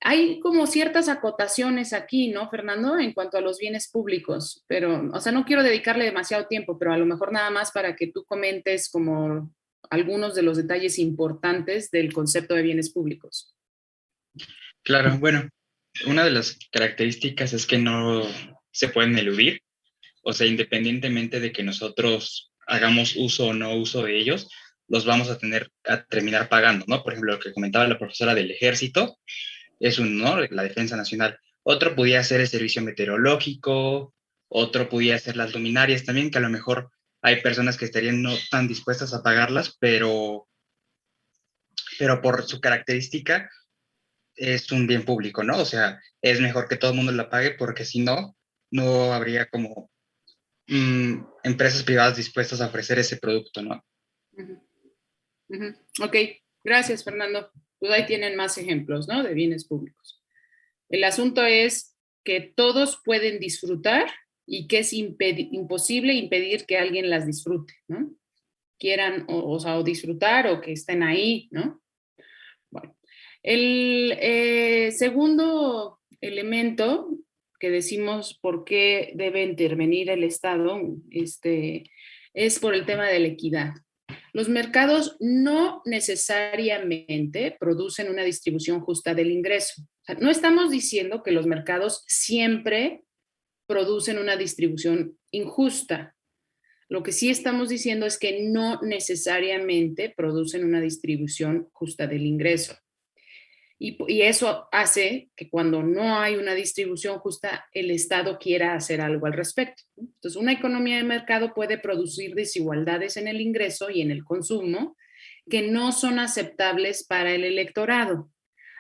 Hay como ciertas acotaciones aquí, ¿no, Fernando? En cuanto a los bienes públicos, pero, o sea, no quiero dedicarle demasiado tiempo, pero a lo mejor nada más para que tú comentes como algunos de los detalles importantes del concepto de bienes públicos. Claro, bueno, una de las características es que no se pueden eludir, o sea, independientemente de que nosotros hagamos uso o no uso de ellos, los vamos a terminar pagando, ¿no? Por ejemplo, lo que comentaba la profesora del ejército, es ¿no? La defensa nacional. Otro podría ser el servicio meteorológico, otro podría ser las luminarias también, que a lo mejor hay personas que estarían no tan dispuestas a pagarlas, pero por su característica es un bien público, ¿no? O sea, es mejor que todo el mundo la pague porque si no, no habría como empresas privadas dispuestas a ofrecer ese producto, ¿no? Uh-huh. Uh-huh. Ok, gracias, Fernando. Pues ahí tienen más ejemplos, ¿no? De bienes públicos. El asunto es que todos pueden disfrutar y que es imposible impedir que alguien las disfrute, ¿no? Quieran o disfrutar o que estén ahí, ¿no? Bueno, el segundo elemento que decimos por qué debe intervenir el Estado es por el tema de la equidad. Los mercados no necesariamente producen una distribución justa del ingreso. O sea, no estamos diciendo que los mercados siempre producen una distribución injusta. Lo que sí estamos diciendo es que no necesariamente producen una distribución justa del ingreso. Y eso hace que cuando no hay una distribución justa, el Estado quiera hacer algo al respecto. Entonces, una economía de mercado puede producir desigualdades en el ingreso y en el consumo que no son aceptables para el electorado.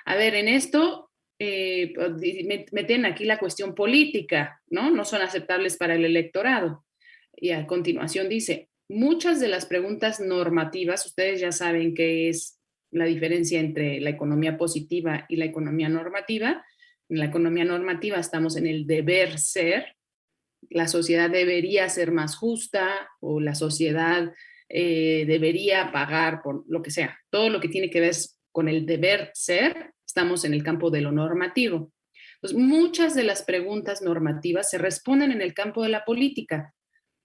A ver, en esto meten aquí la cuestión política, ¿no? No son aceptables para el electorado. Y a continuación dice, muchas de las preguntas normativas, ustedes ya saben qué es la diferencia entre la economía positiva y la economía normativa. En la economía normativa estamos en el deber ser, la sociedad debería ser más justa o la sociedad debería pagar por lo que sea. Todo lo que tiene que ver con el deber ser, estamos en el campo de lo normativo. Entonces, muchas de las preguntas normativas se responden en el campo de la política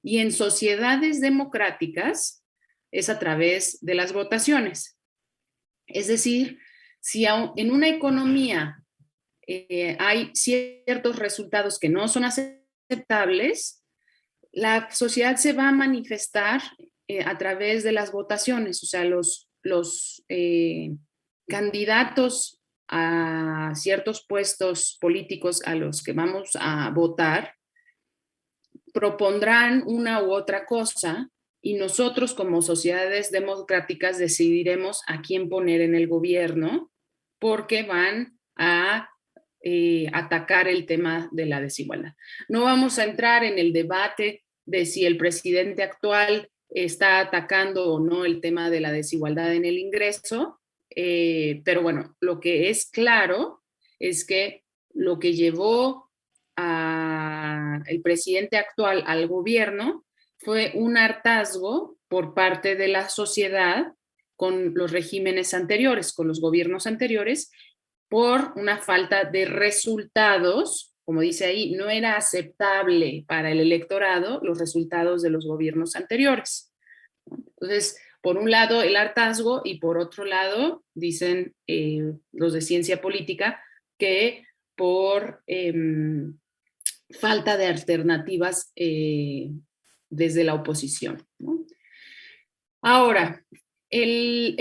y en sociedades democráticas es a través de las votaciones. Es decir, si en una economía hay ciertos resultados que no son aceptables, la sociedad se va a manifestar a través de las votaciones, o sea, los candidatos a ciertos puestos políticos a los que vamos a votar propondrán una u otra cosa y nosotros como sociedades democráticas decidiremos a quién poner en el gobierno porque van a atacar el tema de la desigualdad. No vamos a entrar en el debate de si el presidente actual está atacando o no el tema de la desigualdad en el ingreso, pero bueno, lo que es claro es que lo que llevó el presidente actual al gobierno fue un hartazgo por parte de la sociedad con los regímenes anteriores, con los gobiernos anteriores, por una falta de resultados, como dice ahí, no era aceptable para el electorado los resultados de los gobiernos anteriores. Entonces, por un lado el hartazgo y por otro lado, dicen los de ciencia política, que por falta de alternativas desde la oposición, ¿no? Ahora, el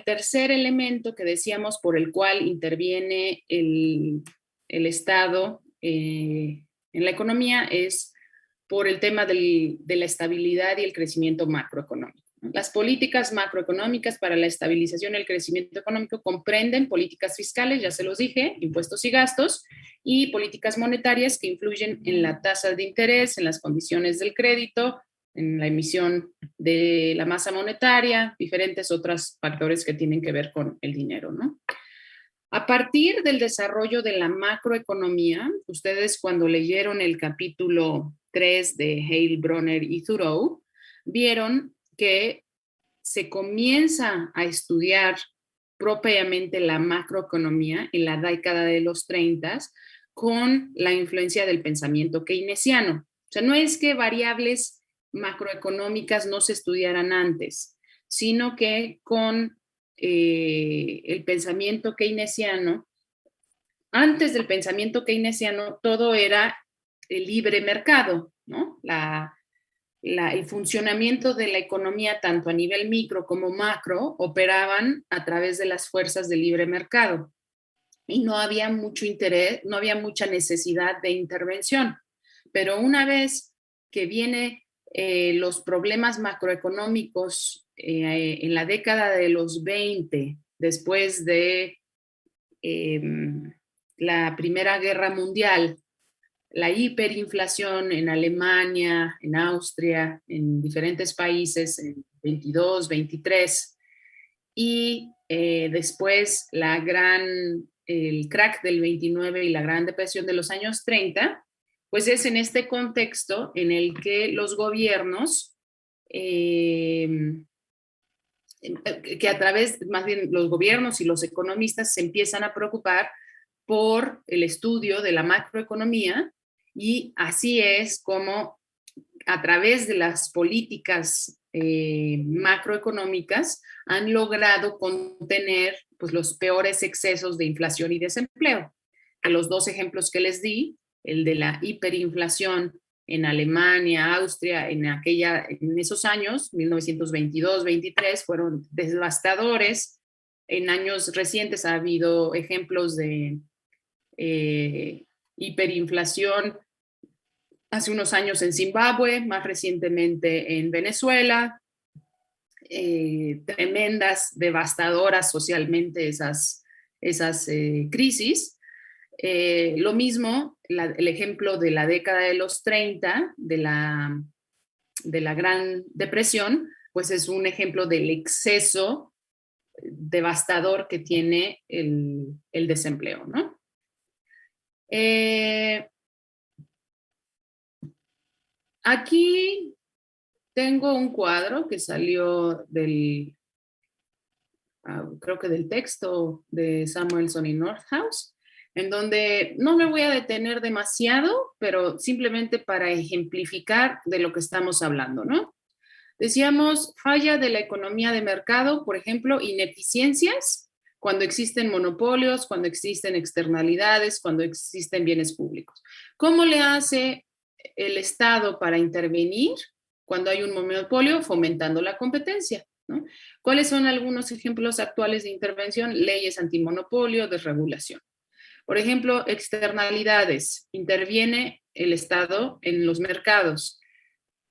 tercer elemento que decíamos por el cual interviene el Estado en la economía es por el tema de la estabilidad y el crecimiento macroeconómico. Las políticas macroeconómicas para la estabilización y el crecimiento económico comprenden políticas fiscales, ya se los dije, impuestos y gastos, y políticas monetarias que influyen en la tasa de interés, en las condiciones del crédito, en la emisión de la masa monetaria, diferentes otros factores que tienen que ver con el dinero, ¿no? A partir del desarrollo de la macroeconomía, ustedes cuando leyeron el capítulo 3 de Hale, Bronner y Thoreau, vieron que se comienza a estudiar propiamente la macroeconomía en la década de los 30 con la influencia del pensamiento keynesiano. O sea, no es que variables macroeconómicas no se estudiaran antes, sino que con el pensamiento keynesiano, antes del pensamiento keynesiano, todo era el libre mercado, ¿no? El funcionamiento de la economía, tanto a nivel micro como macro, operaban a través de las fuerzas del libre mercado y no había mucho interés, no había mucha necesidad de intervención. Pero una vez que vienen los problemas macroeconómicos en la década de los 20, después de la Primera Guerra Mundial, la hiperinflación en Alemania, en Austria, en diferentes países, en 22, 23, y después el crack del 29 y la Gran Depresión de los años 30, pues es en este contexto en el que los gobiernos, que a través, más bien los gobiernos y los economistas se empiezan a preocupar por el estudio de la macroeconomía y así es como a través de las políticas macroeconómicas han logrado contener pues, los peores excesos de inflación y desempleo. Que los dos ejemplos que les di, el de la hiperinflación en Alemania, Austria, en esos años, 1922-23, fueron devastadores. En años recientes ha habido ejemplos de hiperinflación hace unos años en Zimbabue, más recientemente en Venezuela, tremendas, devastadoras socialmente esas crisis. Lo mismo, el ejemplo de la década de los 30, de la Gran Depresión, pues es un ejemplo del exceso devastador que tiene el desempleo, ¿no? Aquí tengo un cuadro que salió creo que del texto de Samuelson y Nordhaus, en donde no me voy a detener demasiado, pero simplemente para ejemplificar de lo que estamos hablando, ¿no? Decíamos, falla de la economía de mercado, por ejemplo, ineficiencias, cuando existen monopolios, cuando existen externalidades, cuando existen bienes públicos. ¿Cómo le hace el Estado para intervenir cuando hay un monopolio? Fomentando la competencia, ¿no? ¿Cuáles son algunos ejemplos actuales de intervención? Leyes antimonopolio, desregulación. Por ejemplo, externalidades. Interviene el Estado en los mercados.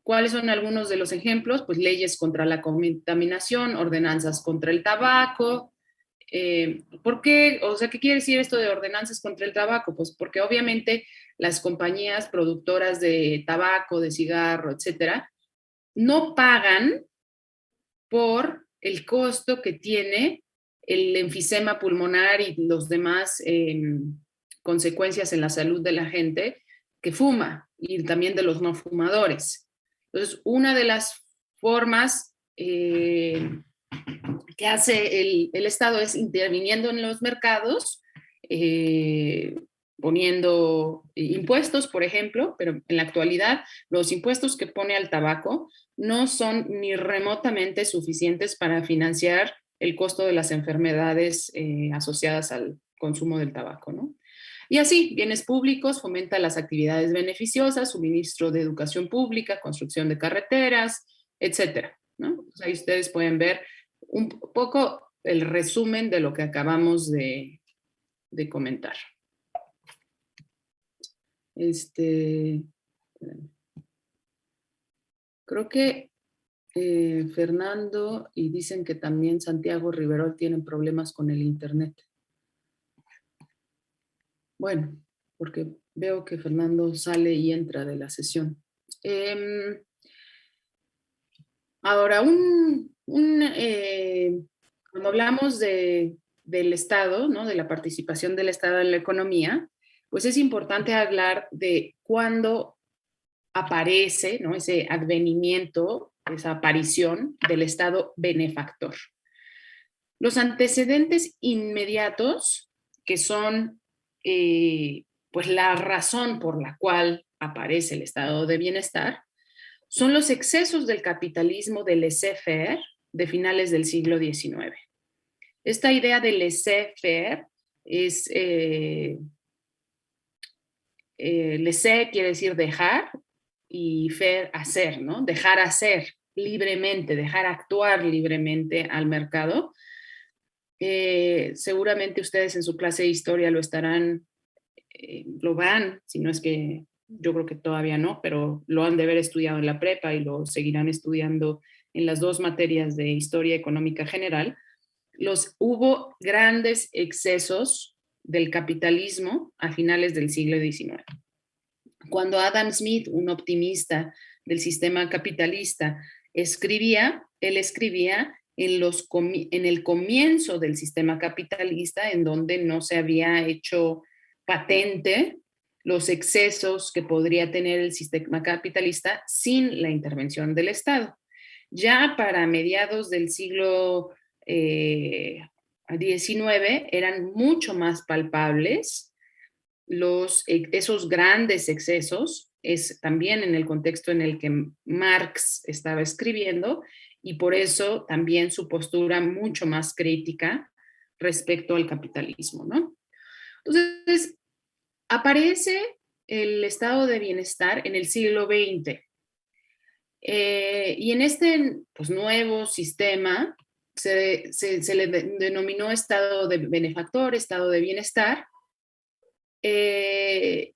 ¿Cuáles son algunos de los ejemplos? Pues leyes contra la contaminación, ordenanzas contra el tabaco. ¿Por qué? O sea, ¿qué quiere decir esto de ordenanzas contra el tabaco? Pues porque obviamente las compañías productoras de tabaco, de cigarro, etcétera, no pagan por el costo que tiene el enfisema pulmonar y los demás consecuencias en la salud de la gente que fuma y también de los no fumadores. Entonces, una de las formas que hace el Estado es interviniendo en los mercados, poniendo impuestos, por ejemplo, pero en la actualidad los impuestos que pone al tabaco no son ni remotamente suficientes para financiar el costo de las enfermedades asociadas al consumo del tabaco, ¿no? Y así, bienes públicos, fomenta las actividades beneficiosas, suministro de educación pública, construcción de carreteras, etcétera, ¿no? Pues ahí ustedes pueden ver un poco el resumen de lo que acabamos de comentar. Creo que Fernando y dicen que también Santiago Riverol tienen problemas con el internet. Bueno, porque veo que Fernando sale y entra de la sesión. Ahora, cuando hablamos del Estado, ¿no? De la participación del Estado en la economía, pues es importante hablar de cuándo aparece, ¿no? Ese advenimiento, esa aparición del Estado benefactor. Los antecedentes inmediatos, que son pues la razón por la cual aparece el estado de bienestar, son los excesos del capitalismo de laissez-faire de finales del siglo XIX. Esta idea de laissez-faire es, laissez quiere decir dejar y faire hacer, ¿no? Dejar hacer libremente, dejar actuar libremente al mercado. Seguramente ustedes en su clase de historia lo van, si no es que yo creo que todavía no, pero lo han de haber estudiado en la prepa y lo seguirán estudiando en las dos materias de historia económica general. Hubo grandes excesos del capitalismo a finales del siglo XIX. Cuando Adam Smith, un optimista del sistema capitalista, él escribía en el comienzo del sistema capitalista, en donde no se había hecho patente los excesos que podría tener el sistema capitalista sin la intervención del Estado. Ya para mediados del siglo XIX eran mucho más palpables esos grandes excesos, es también en el contexto en el que Marx estaba escribiendo, y por eso también su postura mucho más crítica respecto al capitalismo, ¿no? Entonces, aparece el estado de bienestar en el siglo XX. Y en este pues, nuevo sistema se le denominó estado de benefactor, estado de bienestar. Y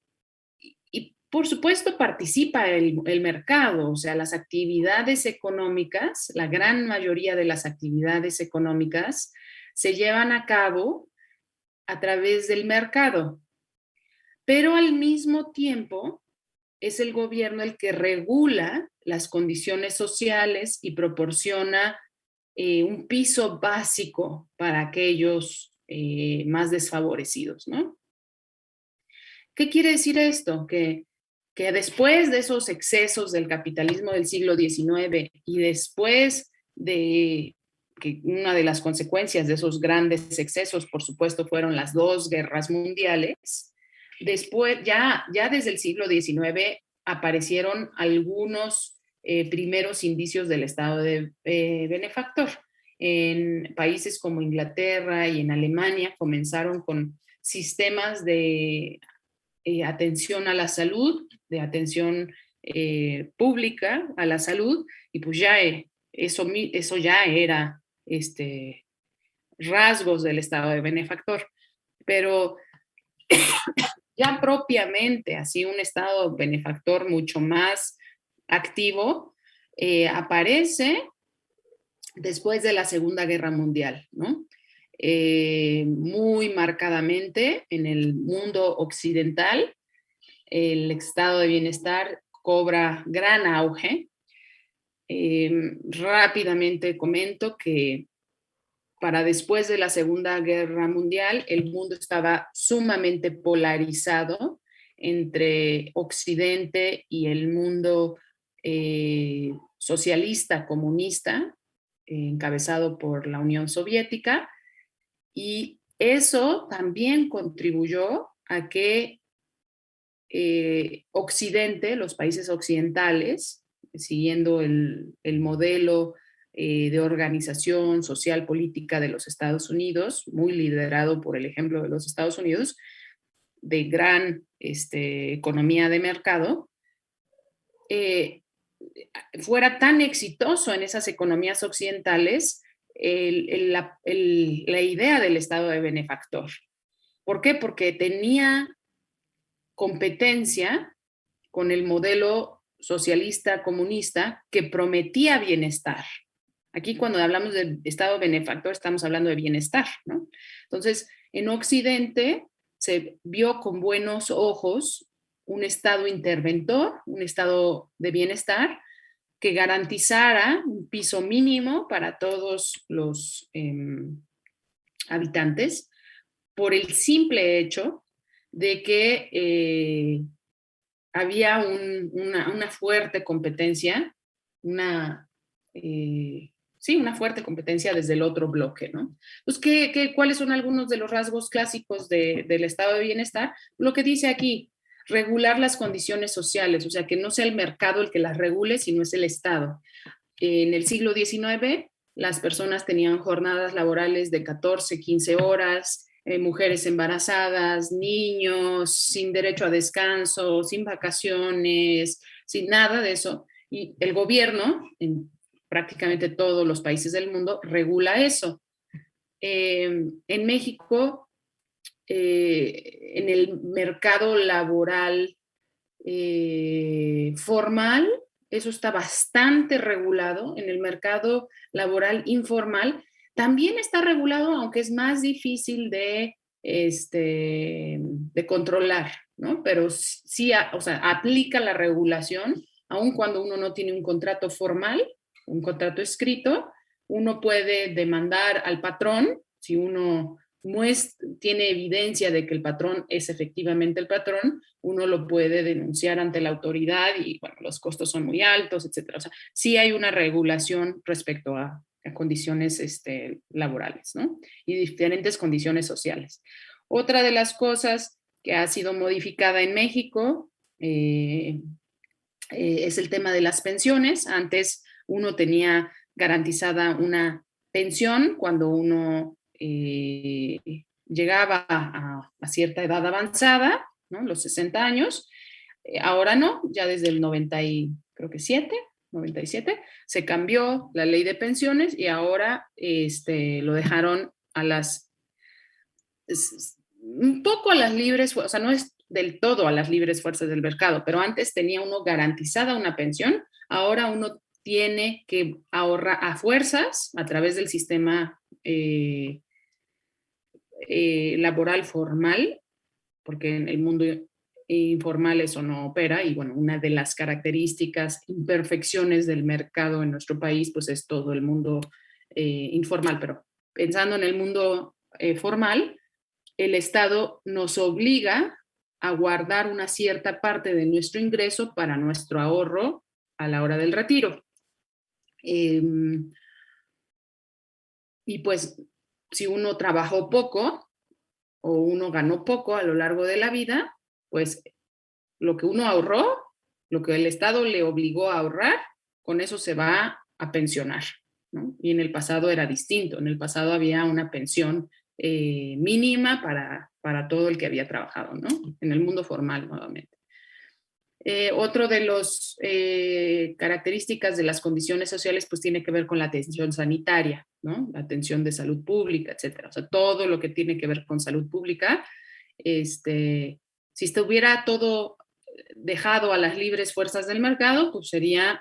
por supuesto participa el mercado, o sea, las actividades económicas, la gran mayoría de las actividades económicas se llevan a cabo a través del mercado, pero al mismo tiempo es el gobierno el que regula las condiciones sociales y proporciona un piso básico para aquellos más desfavorecidos, ¿no? ¿Qué quiere decir esto? Que después de esos excesos del capitalismo del siglo XIX y después de que una de las consecuencias de esos grandes excesos, por supuesto, fueron las 2 guerras mundiales, después, ya desde el siglo XIX aparecieron algunos primeros indicios del estado de benefactor. En países como Inglaterra y en Alemania comenzaron con sistemas de atención a la salud, de atención pública a la salud, y pues ya eso ya era rasgos del estado de benefactor. Pero ya propiamente así un estado benefactor mucho más activo aparece después de la Segunda Guerra Mundial, ¿no? Muy marcadamente en el mundo occidental, el estado de bienestar cobra gran auge. Rápidamente comento que para después de la Segunda Guerra Mundial, el mundo estaba sumamente polarizado entre Occidente y el mundo socialista, comunista, encabezado por la Unión Soviética, y eso también contribuyó a que Occidente, los países occidentales, siguiendo el modelo de organización social política de los Estados Unidos, muy liderado por el ejemplo de los Estados Unidos, de gran economía de mercado, fuera tan exitoso en esas economías occidentales la idea del estado de benefactor. ¿Por qué? Porque tenía competencia con el modelo socialista comunista que prometía bienestar. Aquí cuando hablamos de estado benefactor estamos hablando de bienestar, ¿no? Entonces, en Occidente se vio con buenos ojos un estado interventor, un estado de bienestar que garantizara un piso mínimo para todos los habitantes por el simple hecho de que había una fuerte competencia, una fuerte competencia desde el otro bloque, ¿no? Pues, ¿cuáles son algunos de los rasgos clásicos del estado de bienestar? Lo que dice aquí, regular las condiciones sociales, o sea, que no sea el mercado el que las regule, sino es el Estado. En el siglo XIX, las personas tenían jornadas laborales de 14, 15 horas, mujeres embarazadas, niños sin derecho a descanso, sin vacaciones, sin nada de eso. Y el gobierno, en prácticamente todos los países del mundo, regula eso. En México, en el mercado laboral formal, eso está bastante regulado. En el mercado laboral informal también está regulado, aunque es más difícil de controlar, ¿no? Pero sí, o sea, aplica la regulación, aun cuando uno no tiene un contrato formal, un contrato escrito, uno puede demandar al patrón si uno tiene evidencia de que el patrón es efectivamente el patrón, uno lo puede denunciar ante la autoridad y, bueno, los costos son muy altos, etcétera. O sea, sí hay una regulación respecto a condiciones laborales, ¿no? Y diferentes condiciones sociales. Otra de las cosas que ha sido modificada en México es el tema de las pensiones. Antes uno tenía garantizada una pensión cuando uno llegaba a cierta edad avanzada, ¿no? Los 60 años, Ahora no, ya desde el 97, se cambió la ley de pensiones y ahora lo dejaron a un poco a las libres, o sea, no es del todo a las libres fuerzas del mercado, pero antes tenía uno garantizada una pensión, ahora uno tiene que ahorrar a fuerzas a través del sistema laboral formal, porque en el mundo informal eso no opera, y bueno, una de las características, imperfecciones del mercado en nuestro país, pues es todo el mundo informal, pero pensando en el mundo formal, el Estado nos obliga a guardar una cierta parte de nuestro ingreso para nuestro ahorro a la hora del retiro. Y pues si uno trabajó poco o uno ganó poco a lo largo de la vida, pues lo que uno ahorró, lo que el Estado le obligó a ahorrar, con eso se va a pensionar, ¿no? Y en el pasado era distinto, en el pasado había una pensión mínima para todo el que había trabajado, ¿no? En el mundo formal nuevamente. Otro de las características de las condiciones sociales pues tiene que ver con la atención sanitaria, ¿no? La atención de salud pública, etcétera. O sea, todo lo que tiene que ver con salud pública, si estuviera todo dejado a las libres fuerzas del mercado, pues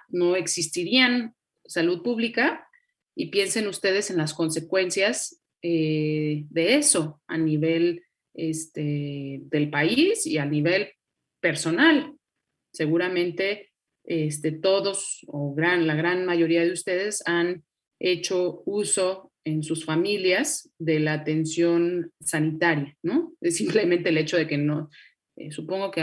no existirían salud pública, y piensen ustedes en las consecuencias de eso a nivel del país y a nivel personal. Seguramente todos o la gran mayoría de ustedes han hecho uso en sus familias de la atención sanitaria, ¿no? Es simplemente el hecho de que no, supongo que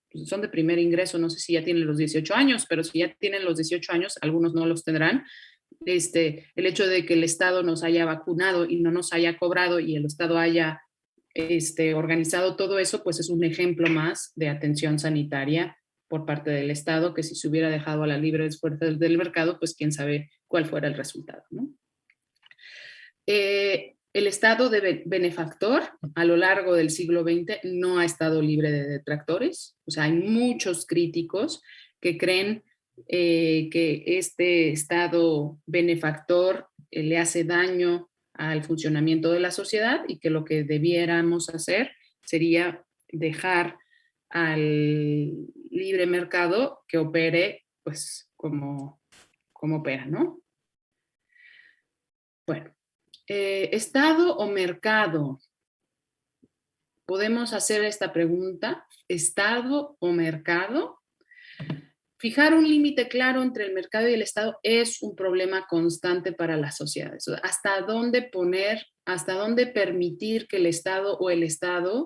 pues son de primer ingreso, no sé si ya tienen los 18 años, pero si ya tienen los 18 años, algunos no los tendrán. El hecho de que el Estado nos haya vacunado y no nos haya cobrado, y el Estado haya organizado todo eso, pues es un ejemplo más de atención sanitaria por parte del Estado, que si se hubiera dejado a las libres fuerzas del mercado, pues quién sabe cuál fuera el resultado, ¿no? El Estado de benefactor a lo largo del siglo XX no ha estado libre de detractores. O sea, hay muchos críticos que creen que este Estado benefactor le hace daño al funcionamiento de la sociedad, y que lo que debiéramos hacer sería dejar al libre mercado que opere pues como opera, ¿no? Bueno, ¿Estado o mercado? Podemos hacer esta pregunta: ¿Estado o mercado? Fijar un límite claro entre el mercado y el Estado es un problema constante para las sociedades. ¿Hasta dónde permitir que el Estado o el Estado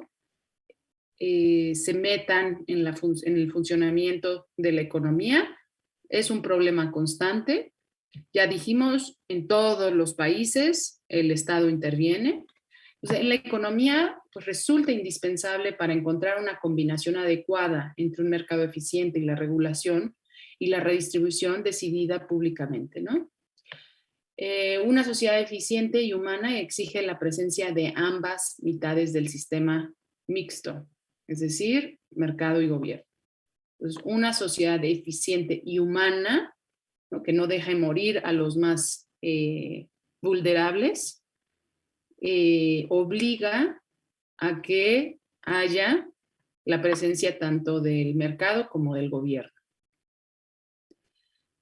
se metan en el funcionamiento de la economía? Es un problema constante. Ya dijimos, en todos los países el Estado interviene. Entonces, en la economía, pues resulta indispensable, para encontrar una combinación adecuada entre un mercado eficiente y la regulación y la redistribución decidida públicamente, ¿no? Una sociedad eficiente y humana exige la presencia de ambas mitades del sistema mixto, es decir, mercado y gobierno. Entonces, una sociedad eficiente y humana, ¿no?, que no deje morir a los más vulnerables, obliga a que haya la presencia tanto del mercado como del gobierno.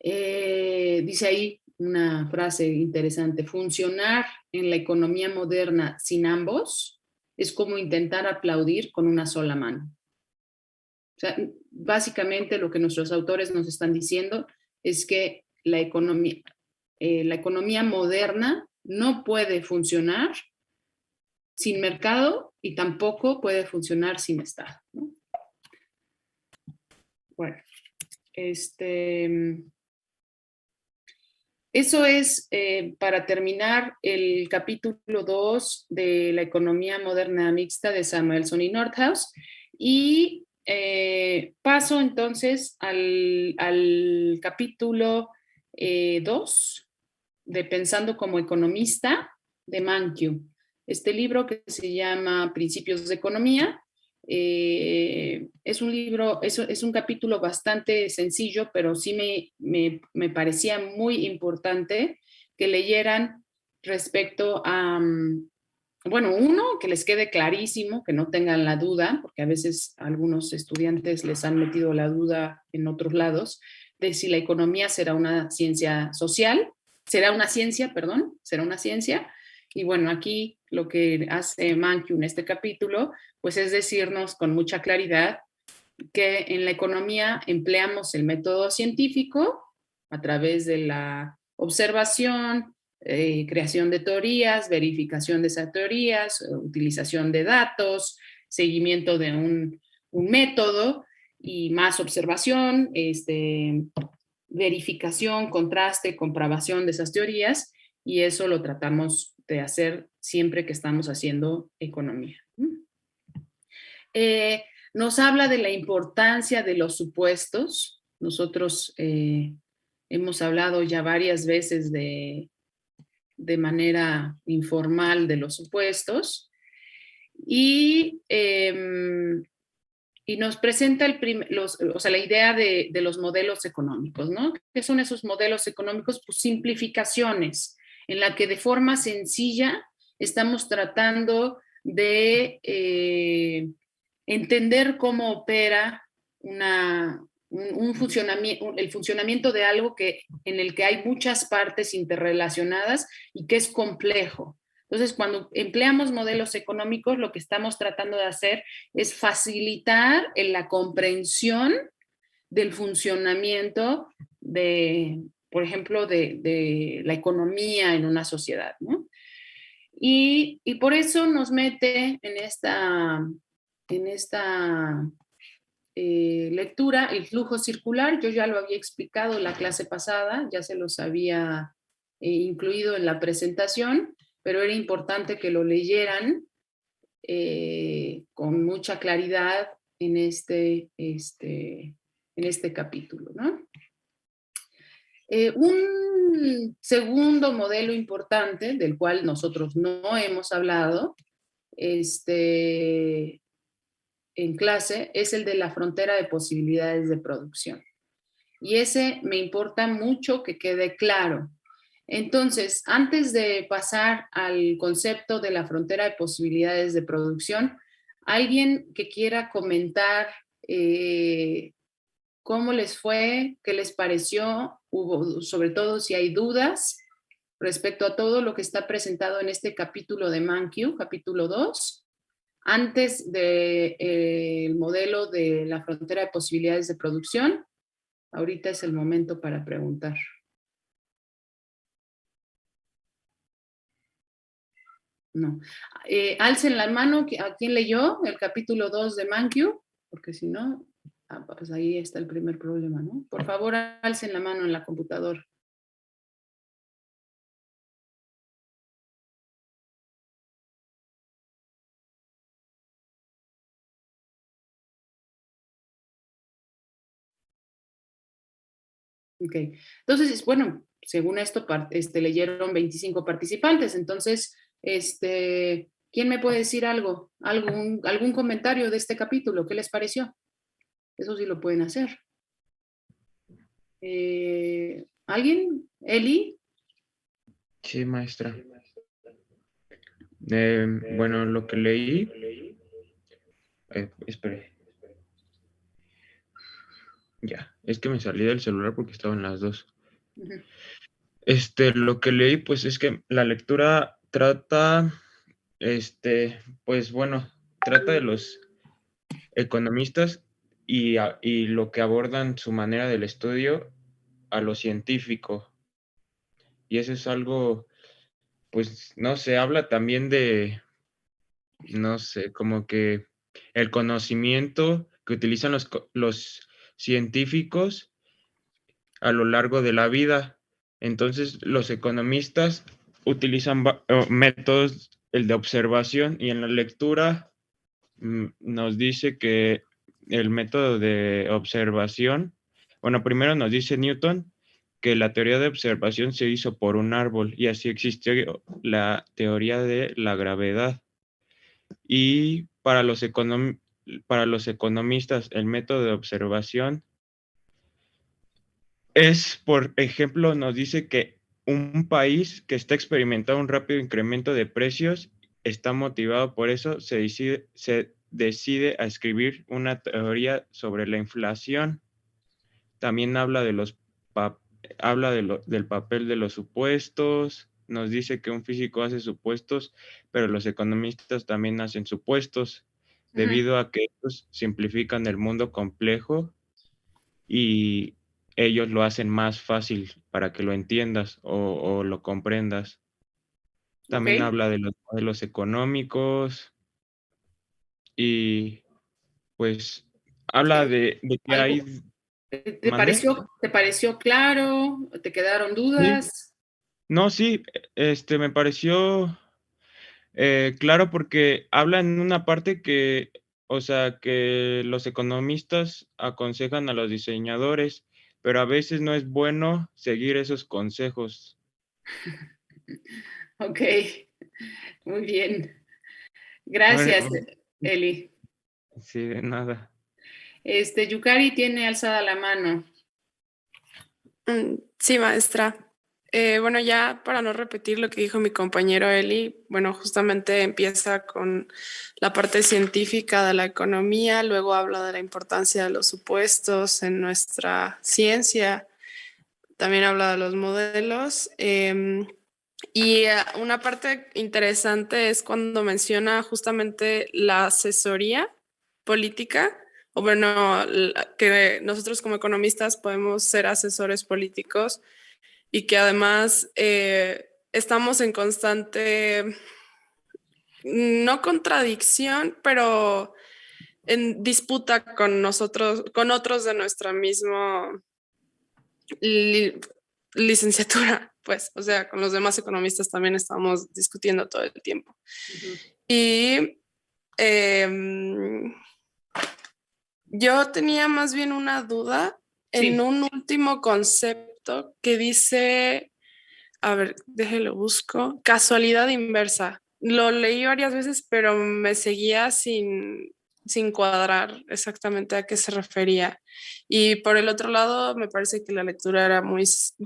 Dice ahí una frase interesante: funcionar en la economía moderna sin ambos es como intentar aplaudir con una sola mano. O sea, básicamente lo que nuestros autores nos están diciendo es que la economía moderna no puede funcionar sin mercado y tampoco puede funcionar sin Estado, ¿no? Bueno, eso es, para terminar, el capítulo 2 de la economía moderna mixta de Samuelson y Nordhaus. Y paso entonces al capítulo 2 de Pensando como economista, de Mankiw. Este libro, que se llama Principios de Economía, Es un libro, es un capítulo bastante sencillo, pero sí me parecía muy importante que leyeran respecto a, bueno, uno, que les quede clarísimo, que no tengan la duda, porque a veces a algunos estudiantes les han metido la duda en otros lados, de si la economía será una ciencia social, será una ciencia, perdón, será una ciencia. Y bueno, aquí lo que hace Mankiw en este capítulo, pues es decirnos con mucha claridad que en la economía empleamos el método científico a través de la observación, creación de teorías, verificación de esas teorías, utilización de datos, seguimiento de un método y más observación, verificación, contraste, comprobación de esas teorías, y eso lo tratamos de hacer siempre que estamos haciendo economía. Eh, Nos habla de la importancia de los supuestos. Nosotros hemos hablado ya varias veces de manera informal de los supuestos y nos presenta la idea de los modelos económicos, ¿no? ¿Qué son esos modelos económicos? Pues simplificaciones, en la que de forma sencilla estamos tratando de entender cómo opera el funcionamiento de algo en el que hay muchas partes interrelacionadas y que es complejo. Entonces, cuando empleamos modelos económicos, lo que estamos tratando de hacer es facilitar la comprensión del funcionamiento por ejemplo, de la economía en una sociedad, ¿no? Y por eso nos mete en esta lectura el flujo circular. Yo ya lo había explicado en la clase pasada, ya se los había incluido en la presentación, pero era importante que lo leyeran con mucha claridad en este capítulo, ¿no? Un segundo modelo importante del cual nosotros no hemos hablado en clase es el de la frontera de posibilidades de producción. Y ese me importa mucho que quede claro. Entonces, antes de pasar al concepto de la frontera de posibilidades de producción, alguien que quiera comentar cómo les fue, qué les pareció, sobre todo si hay dudas respecto a todo lo que está presentado en este capítulo de Mankiw, capítulo 2, antes del modelo de la frontera de posibilidades de producción. Ahorita es el momento para preguntar. No. Alcen la mano a quien leyó el capítulo 2 de Mankiw, porque si no, pues ahí está el primer problema, ¿no? Por favor, alcen la mano en la computadora. Ok, entonces, bueno, según esto, leyeron 25 participantes, entonces, ¿quién me puede decir algo? ¿Algún comentario de este capítulo? ¿Qué les pareció? Eso sí lo pueden hacer. ¿Alguien? ¿Eli? Sí, maestra. Bueno, lo que leí... espere. Ya, es que me salí del celular porque estaban las dos. Uh-huh. Lo que leí, pues es que la lectura trata, pues bueno, trata de los economistas y lo que abordan su manera del estudio a lo científico. Y eso es algo, pues, no sé, habla también de, no sé, como que el conocimiento que utilizan los científicos a lo largo de la vida. Entonces, los economistas utilizan métodos, el de observación, y en la lectura nos dice que el método de observación, bueno, primero nos dice Newton que la teoría de observación se hizo por un árbol y así existió la teoría de la gravedad. Y para los para los economistas el método de observación es, por ejemplo, nos dice que un país que está experimentando un rápido incremento de precios está motivado por eso, se decide a escribir una teoría sobre la inflación. También habla de del papel de los supuestos, nos dice que un físico hace supuestos, pero los economistas también hacen supuestos, debido a que ellos simplifican el mundo complejo y ellos lo hacen más fácil para que lo entiendas o lo comprendas. También Ok. habla de los modelos económicos y pues habla de que ¿Algo hay... ¿Mande? te pareció claro? ¿Te quedaron Sí. dudas? No, sí, me pareció claro porque habla en una parte que, o sea, que los economistas aconsejan a los diseñadores, pero a veces no es bueno seguir esos consejos. Ok, muy bien. Bueno, Gracias, Eli. sí, de nada. Yukari tiene alzada la mano. Sí, maestra. Bueno, ya para no repetir lo que dijo mi compañero Eli, bueno, justamente empieza con la parte científica de la economía, luego habla de la importancia de los supuestos en nuestra ciencia, también habla de los modelos. Y una parte interesante es cuando menciona justamente la asesoría política, o bueno, que nosotros como economistas podemos ser asesores políticos y que además estamos en constante, no contradicción, pero en disputa con nosotros, con otros de nuestra misma licenciatura, pues, o sea, con los demás economistas también estamos discutiendo todo el tiempo. Y yo tenía más bien una duda en un último concepto que dice, a ver, déjelo busco, casualidad inversa. Lo leí varias veces, pero me seguía sin cuadrar exactamente a qué se refería. Y por el otro lado, me parece que la lectura era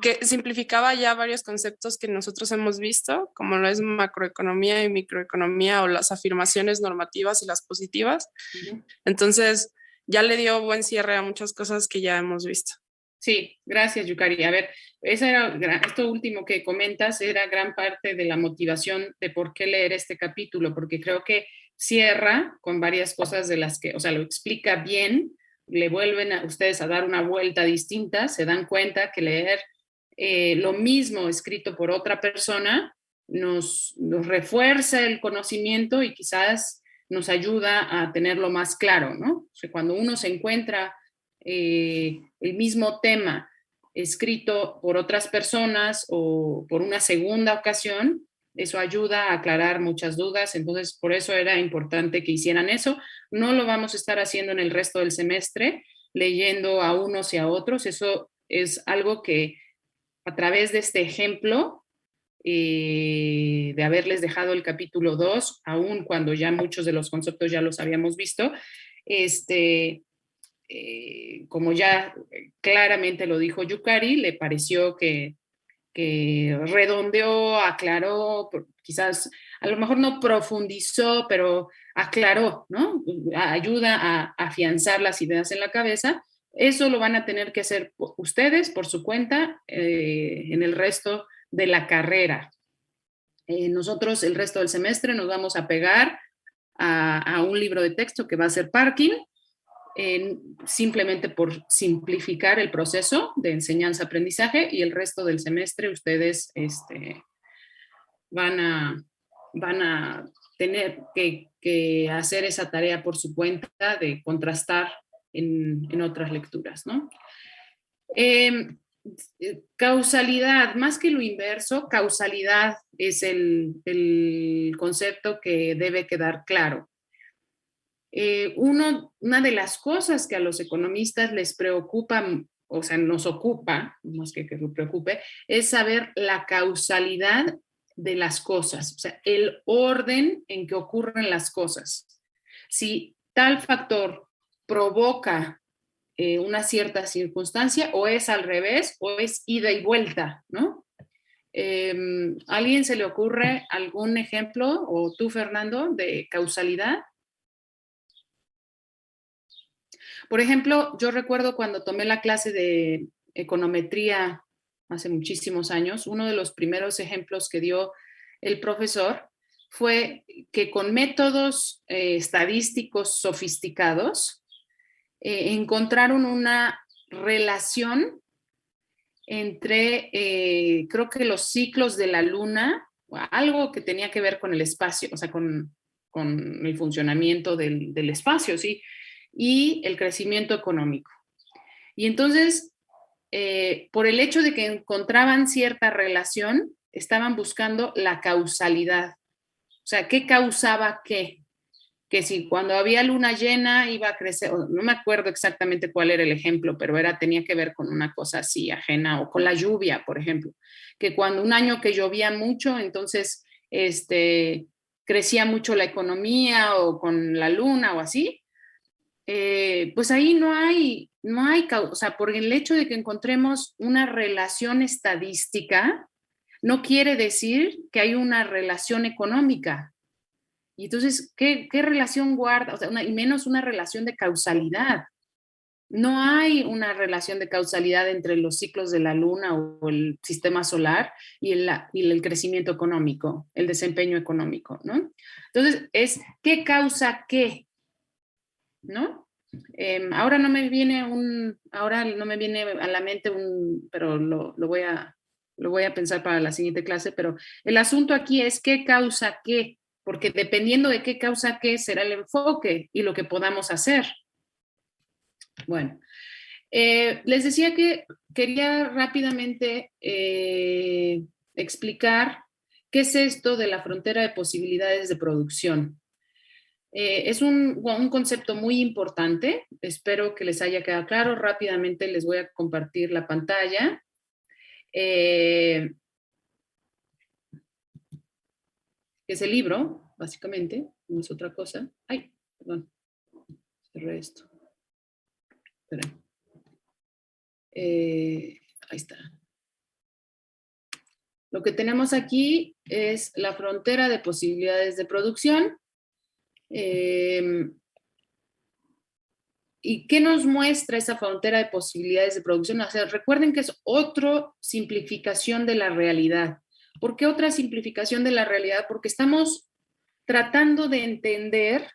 que simplificaba ya varios conceptos que nosotros hemos visto, como lo es macroeconomía y microeconomía o las afirmaciones normativas y las positivas. Entonces, ya le dio buen cierre a muchas cosas que ya hemos visto. Sí, gracias, Yukari. A ver, esto último que comentas era gran parte de la motivación de por qué leer este capítulo, porque creo que cierra con varias cosas de las que, o sea, lo explica bien, le vuelven a ustedes a dar una vuelta distinta, se dan cuenta que leer lo mismo escrito por otra persona nos refuerza el conocimiento y quizás nos ayuda a tenerlo más claro, ¿no? O sea, cuando uno se encuentra el mismo tema escrito por otras personas o por una segunda ocasión, eso ayuda a aclarar muchas dudas, entonces por eso era importante que hicieran eso. No lo vamos a estar haciendo en el resto del semestre, leyendo a unos y a otros, eso es algo que a través de este ejemplo de haberles dejado el capítulo 2, aun cuando ya muchos de los conceptos ya los habíamos visto, como ya claramente lo dijo Yukari, le pareció que redondeó, aclaró, quizás a lo mejor no profundizó, pero aclaró, ¿no? Ayuda a afianzar las ideas en la cabeza. Eso lo van a tener que hacer ustedes por su cuenta en el resto de la carrera. Nosotros el resto del semestre nos vamos a pegar a un libro de texto que va a ser Parking, simplemente por simplificar el proceso de enseñanza-aprendizaje, y el resto del semestre ustedes van a tener que hacer esa tarea por su cuenta de contrastar en otras lecturas, ¿no? Causalidad, más que lo inverso, causalidad es el concepto que debe quedar claro. Una de las cosas que a los economistas les preocupa, o sea, nos ocupa, más que lo preocupe, es saber la causalidad de las cosas, o sea, el orden en que ocurren las cosas. Si tal factor provoca una cierta circunstancia, o es al revés, o es ida y vuelta, ¿no? ¿A alguien se le ocurre algún ejemplo, o tú, Fernando, de causalidad? Por ejemplo, yo recuerdo cuando tomé la clase de econometría hace muchísimos años, uno de los primeros ejemplos que dio el profesor fue que con métodos estadísticos sofisticados encontraron una relación entre, creo que los ciclos de la luna, algo que tenía que ver con el espacio, o sea, con el funcionamiento del espacio, ¿sí? Y el crecimiento económico. Y entonces, por el hecho de que encontraban cierta relación, estaban buscando la causalidad. O sea, ¿qué causaba qué? Que si cuando había luna llena iba a crecer, no me acuerdo exactamente cuál era el ejemplo, pero tenía que ver con una cosa así ajena, o con la lluvia, por ejemplo, que cuando un año que llovía mucho, entonces crecía mucho la economía, o con la luna o así, pues ahí no hay, o sea, por el hecho de que encontremos una relación estadística, no quiere decir que hay una relación económica. Y entonces, ¿qué relación guarda? O sea, y menos una relación de causalidad. No hay una relación de causalidad entre los ciclos de la luna o el sistema solar y el crecimiento económico, el desempeño económico, ¿no? Entonces, ¿qué causa qué? ¿No? Ahora no me viene a la mente pero lo voy a pensar para la siguiente clase, pero el asunto aquí es qué causa qué, porque dependiendo de qué causa qué será el enfoque y lo que podamos hacer. Bueno, les decía que quería rápidamente explicar qué es esto de la frontera de posibilidades de producción. Es un concepto muy importante, espero que les haya quedado claro. Rápidamente les voy a compartir la pantalla. Es el libro, básicamente, no es otra cosa. Ay, perdón, cerré esto. Esperen. Ahí está. Lo que tenemos aquí es la frontera de posibilidades de producción. ¿Y qué nos muestra esa frontera de posibilidades de producción? O sea, recuerden que es otra simplificación de la realidad. ¿Por qué otra simplificación de la realidad? Porque estamos tratando de entender,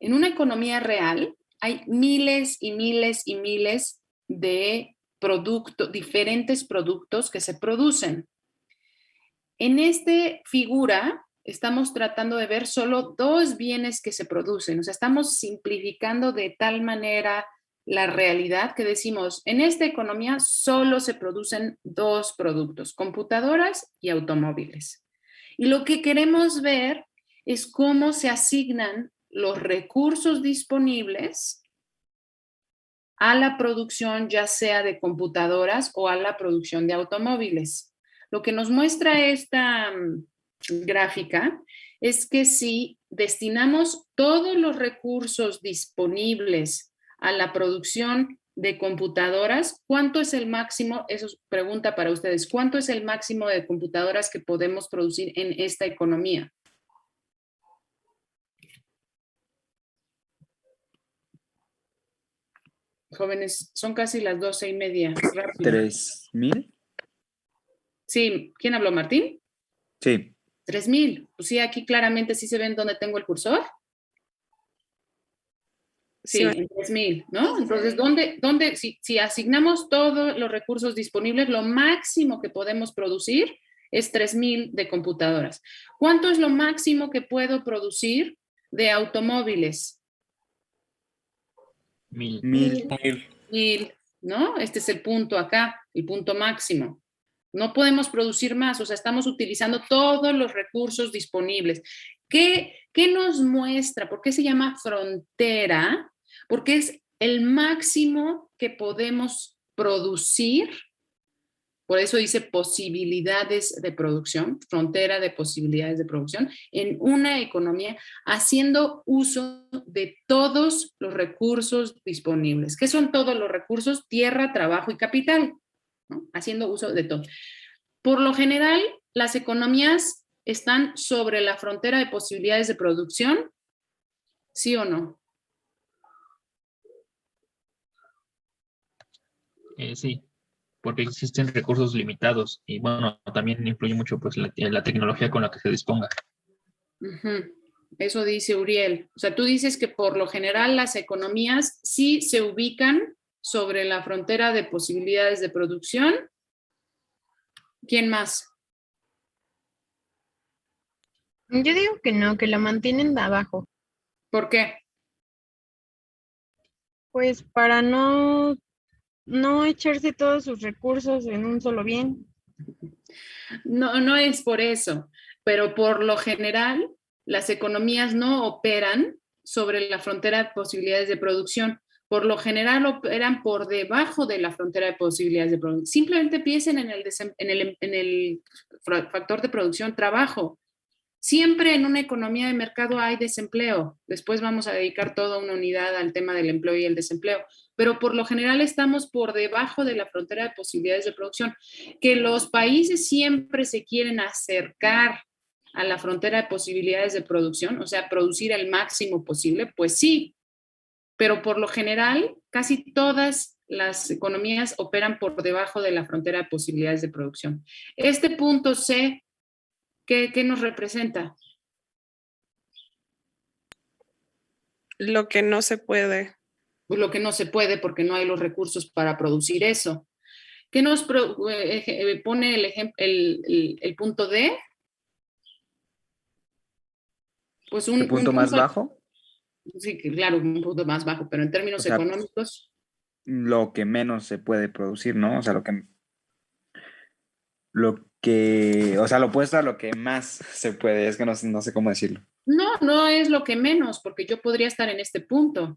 en una economía real, hay miles y miles y miles de productos, diferentes productos que se producen. En esta figura estamos tratando de ver solo dos bienes que se producen, o sea, estamos simplificando de tal manera la realidad que decimos, en esta economía solo se producen dos productos, computadoras y automóviles. Y lo que queremos ver es cómo se asignan los recursos disponibles a la producción, ya sea de computadoras o a la producción de automóviles. Lo que nos muestra esta gráfica es que si destinamos todos los recursos disponibles a la producción de computadoras, ¿cuánto es el máximo? Eso es pregunta para ustedes. ¿Cuánto es el máximo de computadoras que podemos producir en esta economía? Jóvenes, son casi las 12:30. Rápido. 3,000. Sí, ¿quién habló, Martín? Sí. 3,000. Pues sí, aquí claramente sí se ven dónde tengo el cursor. Sí, en 3,000, ¿no? Entonces, si asignamos todos los recursos disponibles, lo máximo que podemos producir es 3,000 de computadoras. ¿Cuánto es lo máximo que puedo producir de automóviles? 1,000. 1,000, ¿no? Este es el punto acá, el punto máximo. No podemos producir más, o sea, estamos utilizando todos los recursos disponibles. ¿Qué nos muestra? ¿Por qué se llama frontera? Porque es el máximo que podemos producir Por eso dice posibilidades de producción, frontera de posibilidades de producción, en una economía haciendo uso de todos los recursos disponibles. ¿Qué son todos los recursos? Tierra, trabajo y capital, ¿no? Haciendo uso de todo. Por lo general, las economías están sobre la frontera de posibilidades de producción, ¿sí o no? Sí, porque existen recursos limitados y bueno, también influye mucho pues la tecnología con la que se disponga. Uh-huh. Eso dice Uriel. O sea, tú dices que por lo general las economías sí se ubican sobre la frontera de posibilidades de producción. ¿Quién más? Yo digo que no, que la mantienen de abajo. ¿Por qué? Pues para no echarse todos sus recursos en un solo bien. No, no es por eso, pero por lo general las economías no operan sobre la frontera de posibilidades de producción. Por lo general operan por debajo de la frontera de posibilidades de producción. Simplemente piensen en el factor de producción trabajo. Siempre en una economía de mercado hay desempleo. Después vamos a dedicar toda una unidad al tema del empleo y el desempleo. Pero por lo general estamos por debajo de la frontera de posibilidades de producción. Que los países siempre se quieren acercar a la frontera de posibilidades de producción, o sea, producir el máximo posible, pues sí. Pero por lo general, casi todas las economías operan por debajo de la frontera de posibilidades de producción. Este punto C, ¿qué nos representa? Lo que no se puede. Pues lo que no se puede porque no hay los recursos para producir eso. ¿Qué nos pone el punto D? Pues ¿El punto más bajo? Sí, claro, un punto más bajo, pero en términos O sea, económicos. lo que menos se puede producir, ¿no? O sea, o sea, lo opuesto a lo que más se puede, es que no sé cómo decirlo. No es lo que menos, porque yo podría estar en este punto,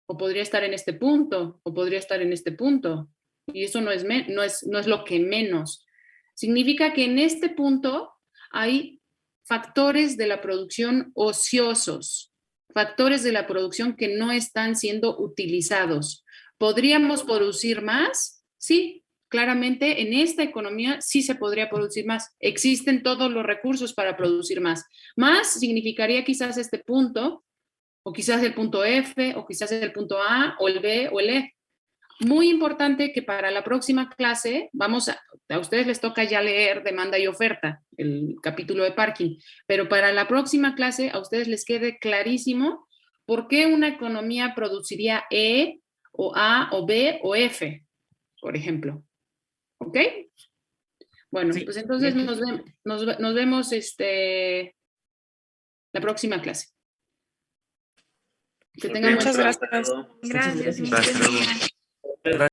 o podría estar en este punto, o podría estar en este punto. Y eso no es lo que menos. Significa que en este punto hay factores de la producción ociosos, factores de la producción que no están siendo utilizados. ¿Podríamos producir más? Sí, claramente en esta economía sí se podría producir más. Existen todos los recursos para producir más. Más significaría quizás este punto, o quizás el punto F, o quizás el punto A, o el B, o el E. Muy importante que para la próxima clase, a ustedes les toca ya leer demanda y oferta, el capítulo de parking, pero para la próxima clase a ustedes les quede clarísimo por qué una economía produciría E, o A, o B, o F, por ejemplo. ¿Ok? Bueno, Sí, pues entonces bien. nos vemos la próxima clase. Que tengan buen Muchas día. gracias. Gracias. Muchas gracias. Buen día.